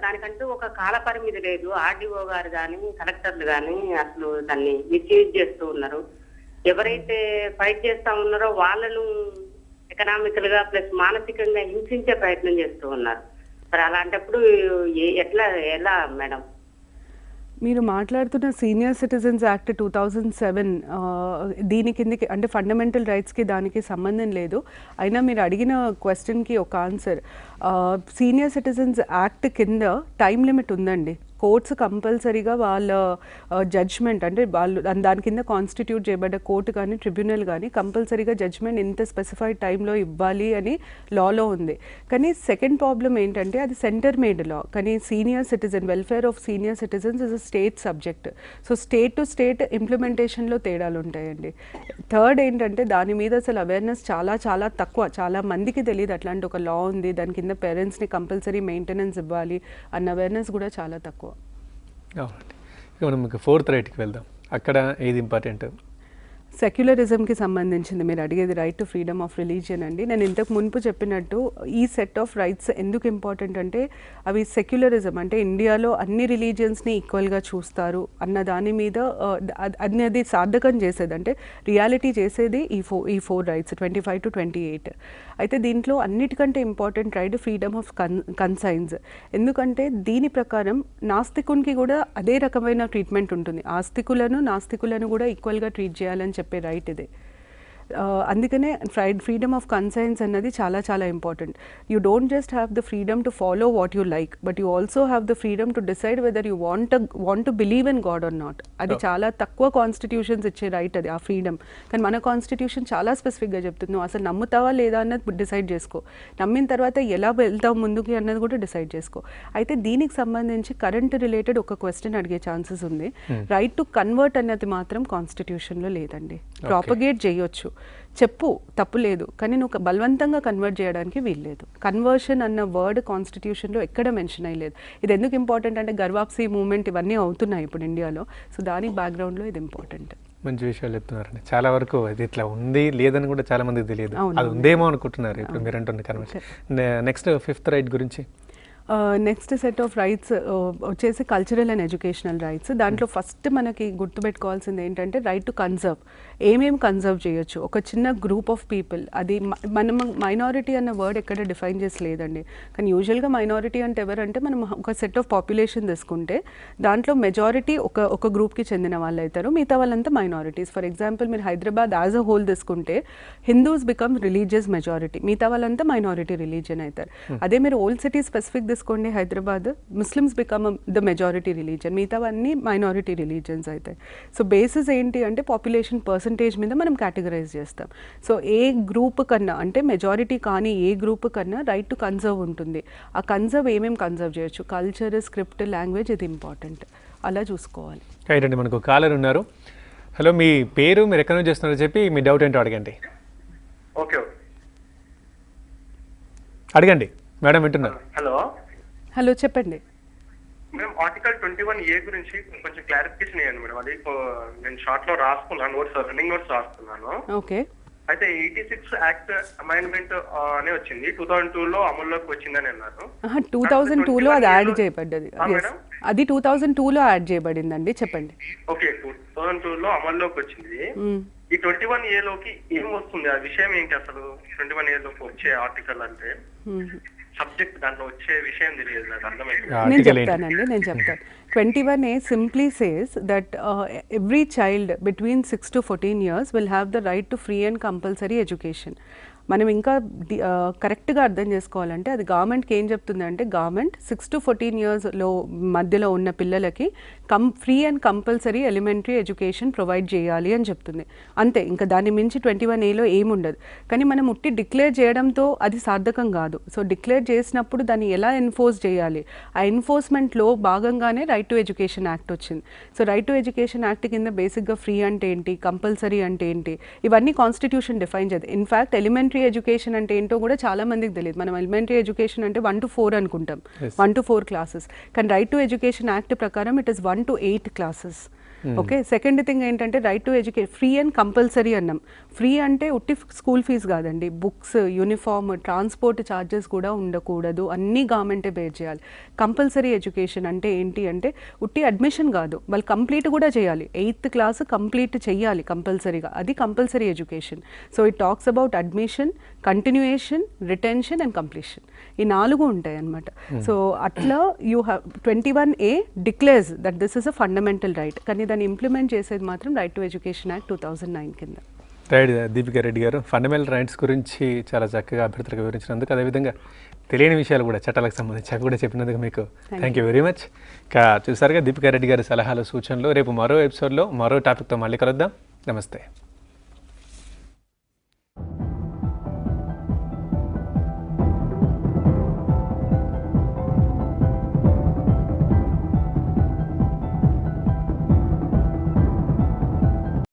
దానికంటూ ఒక కాల పరిమితి లేదు. ఆర్డీఓ గారు కానీ కలెక్టర్లు కానీ అసలు దాన్ని మిస్యూజ్ చేస్తూ ఉన్నారు. ఎవరైతే ఫైట్ చేస్తా ఉన్నారో వాళ్ళను ఎకనామికల్ గా ప్లస్ మానసికంగా హింసించే ప్రయత్నం చేస్తూ ఉన్నారు. మరి అలాంటప్పుడు ఎలా మేడం? మీరు మాట్లాడుతున్న సీనియర్ సిటిజన్స్ యాక్ట్ 2007 దీని కిందకి అంటే ఫండమెంటల్ రైట్స్కి దానికి సంబంధం లేదు. అయినా మీరు అడిగిన క్వశ్చన్కి ఒక ఆన్సర్, సీనియర్ సిటిజన్స్ యాక్ట్ కింద టైం లిమిట్ ఉందండి. కోర్ట్స్ కంపల్సరీగా వాళ్ళ జడ్జ్మెంట్ అంటే వాళ్ళు దాని కింద కాన్స్టిట్యూట్ చేయబడ్డ కోర్టు కానీ ట్రిబ్యునల్ కానీ కంపల్సరీగా జడ్జ్మెంట్ ఇంత స్పెసిఫైడ్ టైంలో ఇవ్వాలి అని లాలో ఉంది. కానీ సెకండ్ ప్రాబ్లం ఏంటంటే అది సెంటర్ మేడ్ లా, కానీ senior citizen welfare of senior citizens is a state subject. So state to state ఇంప్లిమెంటేషన్లో తేడాలు ఉంటాయండి. థర్డ్ ఏంటంటే దాని మీద అసలు అవేర్నెస్ చాలా చాలా తక్కువ, చాలా మందికి తెలియదు అట్లాంటి ఒక లా ఉంది, దాని కింద పేరెంట్స్ని కంపల్సరీ మెయింటెనెన్స్ ఇవ్వాలి అన్న అవేర్నెస్ కూడా చాలా తక్కువ. అవునండి. ఇక మనం ఫోర్త్ రైట్కి వెళ్దాం. అక్కడ ఏది ఇంపార్టెంట్? సెక్యులరిజంకి సంబంధించింది మీరు అడిగేది right to freedom of religion అండి. నేను ఇంతకు మునుపు చెప్పినట్టు ఈ సెట్ ఆఫ్ రైట్స్ ఎందుకు ఇంపార్టెంట్ అంటే అవి సెక్యులరిజం అంటే ఇండియాలో అన్ని రిలీజియన్స్ని ఈక్వల్గా చూస్తారు అన్న దాని మీద అది సార్థకం చేసేది, అంటే రియాలిటీ చేసేది ఈ ఫోర్ రైట్స్ 25 to 28. అయితే దీంట్లో అన్నిటికంటే important right freedom of conscience. ఎందుకంటే దీని ప్రకారం నాస్తికునికి కూడా అదే రకమైన ట్రీట్మెంట్ ఉంటుంది. ఆస్తికులను నాస్తికులను కూడా ఈక్వల్గా ట్రీట్ చేయాలని చెప్పే రైట్ ఇది. అందుకనే ఫ్రీడమ్ ఆఫ్ కన్సైన్స్ అన్నది చాలా చాలా important. You don't just have the freedom to follow what you like, but you also have the freedom to decide whether you want to believe in God or not. అది చాలా తక్కువ constitutions ఇచ్చే right అది, ఆ freedom. కానీ మన constitution చాలా స్పెసిఫిక్గా చెప్తుంది, నువ్వు అసలు నమ్ముతావా లేదా అన్నది డిసైడ్ చేసుకో, నమ్మిన తర్వాత ఎలా వెళ్తావు ముందుకి అన్నది కూడా డిసైడ్ చేసుకో. అయితే దీనికి సంబంధించి కరెంట్ రిలేటెడ్ ఒక క్వశ్చన్ అడిగే ఛాన్సెస్ ఉంది. రైట్ టు కన్వర్ట్ అన్నది మాత్రం కాన్స్టిట్యూషన్లో లేదండి. ప్రాపగేట్ చేయొచ్చు, చెప్పు, తప్పు లేదు, కానీ నువ్వు బలవంతంగా కన్వర్ట్ చేయడానికి వీల్లేదు. కన్వర్షన్ అన్న వర్డ్ కాన్స్టిట్యూషన్లో ఎక్కడ మెన్షన్ అయ్యలేదు. ఇది ఎందుకు ఇంపార్టెంట్ అంటే గర్వాప్సీ మూవ్మెంట్ ఇవన్నీ అవుతున్నాయి ఇప్పుడు ఇండియాలో. సో దానికి బ్యాక్గ్రౌండ్లో ఇది ఇంపార్టెంట్. మంచి విషయాలు చెప్తున్నారండి. చాలా వరకు అది ఇట్లా ఉంది లేదని కూడా చాలా మందికి తెలియదు, అది ఉందేమో అనుకుంటున్నారు ఇప్పుడు మీరు అంటుంది కన్వర్షన్. నెక్స్ట్ ఫిఫ్త్ రైట్ గురించి. నెక్స్ట్ సెట్ ఆఫ్ రైట్స్ వచ్చేసి కల్చరల్ అండ్ ఎడ్యుకేషనల్ రైట్స్. దాంట్లో ఫస్ట్ మనకి గుర్తుపెట్టుకోవాల్సింది ఏంటంటే రైట్ టు కన్సర్వ్. ఏమేమి కన్సర్వ్ చేయొచ్చు? ఒక చిన్న గ్రూప్ ఆఫ్ పీపుల్, అది మనం మైనారిటీ అన్న వర్డ్ ఎక్కడ డిఫైన్ చేసి లేదండి. కానీ యూజువల్గా మైనారిటీ అంటే ఎవరంటే మనం ఒక సెట్ ఆఫ్ పాపులేషన్ తీసుకుంటే దాంట్లో మెజారిటీ ఒక గ్రూప్కి చెందిన వాళ్ళు అవుతారు, మిగతా వాళ్ళంతా మైనారిటీస్. ఫర్ ఎగ్జాంపుల్ మీరు హైదరాబాద్ యాజ్ అ హోల్ తీసుకుంటే హిందూస్ బికమ్ రిలీజియస్ మెజారిటీ, మిగతా వాళ్ళంతా మైనారిటీ రిలీజియన్ అవుతారు. అదే మీరు ఓల్డ్ సిటీ స్పెసిఫిక్ చేసుకోండి Hyderabad, Muslims become the majority religion, మిగతావన్నీ మైనారిటీ రిలీజన్స్ అవుతాయి. సో బేసిస్ ఏంటి అంటే పాపులేషన్ పర్సంటేజ్ మీద మనం కేటగరైజ్ చేస్తాం. సో ఏ గ్రూప్ కన్నా అంటే మెజారిటీ కానీ ఏ గ్రూప్ కన్నా రైట్ టు కన్సర్వ్ ఉంటుంది. ఆ కన్సర్వ్ ఏమేమి కన్సర్వ్ చేయొచ్చు, కల్చర్, స్క్రిప్ట్, లాంగ్వేజ్, ఇది ఇంపార్టెంట్, అలా చూసుకోవాలి. రైట్ అండి, మనకు కాలర్ ఉన్నారు. హలో, మీ పేరు, మీరు ఎక్కడ నుంచి చేస్తున్నారో చెప్పి మీ డౌట్ ఏంటో అడగండి. ఓకే అడగండి మేడం, వింటున్నారు. హలో చెప్పండి. మేడం, ఆర్టికల్ 21A గురించి కొంచెం క్లారిఫికేషన్ ఇవ్వండి మేడం. అది నేను షార్ట్ లో రాసుకున్నాను, రన్నింగ్ నోట్స్ రాసుకున్నాను. ఓకే. అయితే 86 యాక్ట్ అమెండ్మెంట్ అనే వచ్చింది, 2002లో అమల్లోకి వచ్చిందని అన్నారు. 2002లో అది యాడ్ చేయబడ్డది. అది 2002లో యాడ్ చేయబడిందండి. చెప్పండి. ఓకే, 2002లో అమల్లోకి వచ్చింది. ఈ 21A లోకి ఏం వస్తుంది, ఆ విషయం ఏంటి అసలు? 21A లోకి వచ్చే ఆర్టికల్ అంటే సబ్జెక్ట్, దాంట్లో వచ్చే విషయం తెలియదు నాకు, అర్థమైంది. నేను చెప్తాను. 21A simply says that every child between 6 to 14 years will have the right to free and compulsory education. మనం ఇంకా కరెక్ట్గా అర్థం చేసుకోవాలంటే అది గవర్నమెంట్కి ఏం చెప్తుందంటే, గవర్నమెంట్ 6 to 14 yearsలో మధ్యలో ఉన్న పిల్లలకి free and compulsory elementary education provide చేయాలి అని చెప్తుంది. అంతే, ఇంకా దాని మించి 21Aలో ఏముండదు. కానీ మనం ఉట్టి డిక్లేర్ చేయడంతో అది సార్థకం కాదు. సో డిక్లేర్ చేసినప్పుడు దాన్ని ఎలా ఎన్ఫోర్స్ చేయాలి, ఆ ఎన్ఫోర్స్మెంట్లో భాగంగానే రైట్ టు ఎడ్యుకేషన్ యాక్ట్ వచ్చింది. So right to education act కింద బేసిక్గా ఫ్రీ అంటే ఏంటి, కంపల్సరీ అంటే ఏంటి, ఇవన్నీ కాన్స్టిట్యూషన్ డిఫైన్ చేద్దాం. ఇన్ఫ్యాక్ట్ ఎలిమెంటరీ ఎడ్యుకేషన్ అంటే ఏంటో కూడా చాలా మందికి తెలియదు. మనం ఎలిమెంటరీ ఎడ్యుకేషన్ అంటే 1 to 4 అనుకుంటాం, 1 to 4 క్లాసెస్. కానీ రైట్ టు ఎడ్యుకేషన్ యాక్ట్ ప్రకారం it is 1 to 8 classes. Okay. Second thing ఏంటంటే right to educate free and compulsory అన్నాం. ఫ్రీ అంటే ఉట్టి స్కూల్ ఫీజు కాదండి, బుక్స్, యూనిఫామ్, ట్రాన్స్పోర్ట్ ఛార్జెస్ కూడా ఉండకూడదు, అన్నీ గవర్నమెంటే బేర్ చేయాలి. కంపల్సరీ ఎడ్యుకేషన్ అంటే ఏంటి అంటే ఉట్టి అడ్మిషన్ కాదు, వాళ్ళు కంప్లీట్ కూడా చేయాలి. 8th క్లాస్ కంప్లీట్ చేయాలి కంపల్సరీగా, అది compulsory education. So it talks about admission, continuation, retention and completion, ఈ 4 ఉంటాయి అన్నమాట. సో అట్లా you have 21A declares that this is a fundamental right, కానీ దాన్ని ఇంప్లిమెంట్ చేసేది మాత్రం రైట్ టు ఎడ్యుకేషన్ యాక్ట్ 2009 కింద. రైట్ దీపికా రెడ్డి గారు, ఫండమెంటల్ రైట్స్ గురించి చాలా చక్కగా అభ్యర్థులకు వివరించినందుకు, అదేవిధంగా తెలియని విషయాలు కూడా చట్టాలకు సంబంధించి కూడా చెప్పినందుకు మీకు థ్యాంక్ యూ వెరీ మచ్. ఇంకా చూసారుగా దీపికా రెడ్డి గారి సలహాలు, సూచనలు. రేపు మరో ఎపిసోడ్లో మరో టాపిక్తో మళ్ళీ కలుద్దాం. నమస్తే.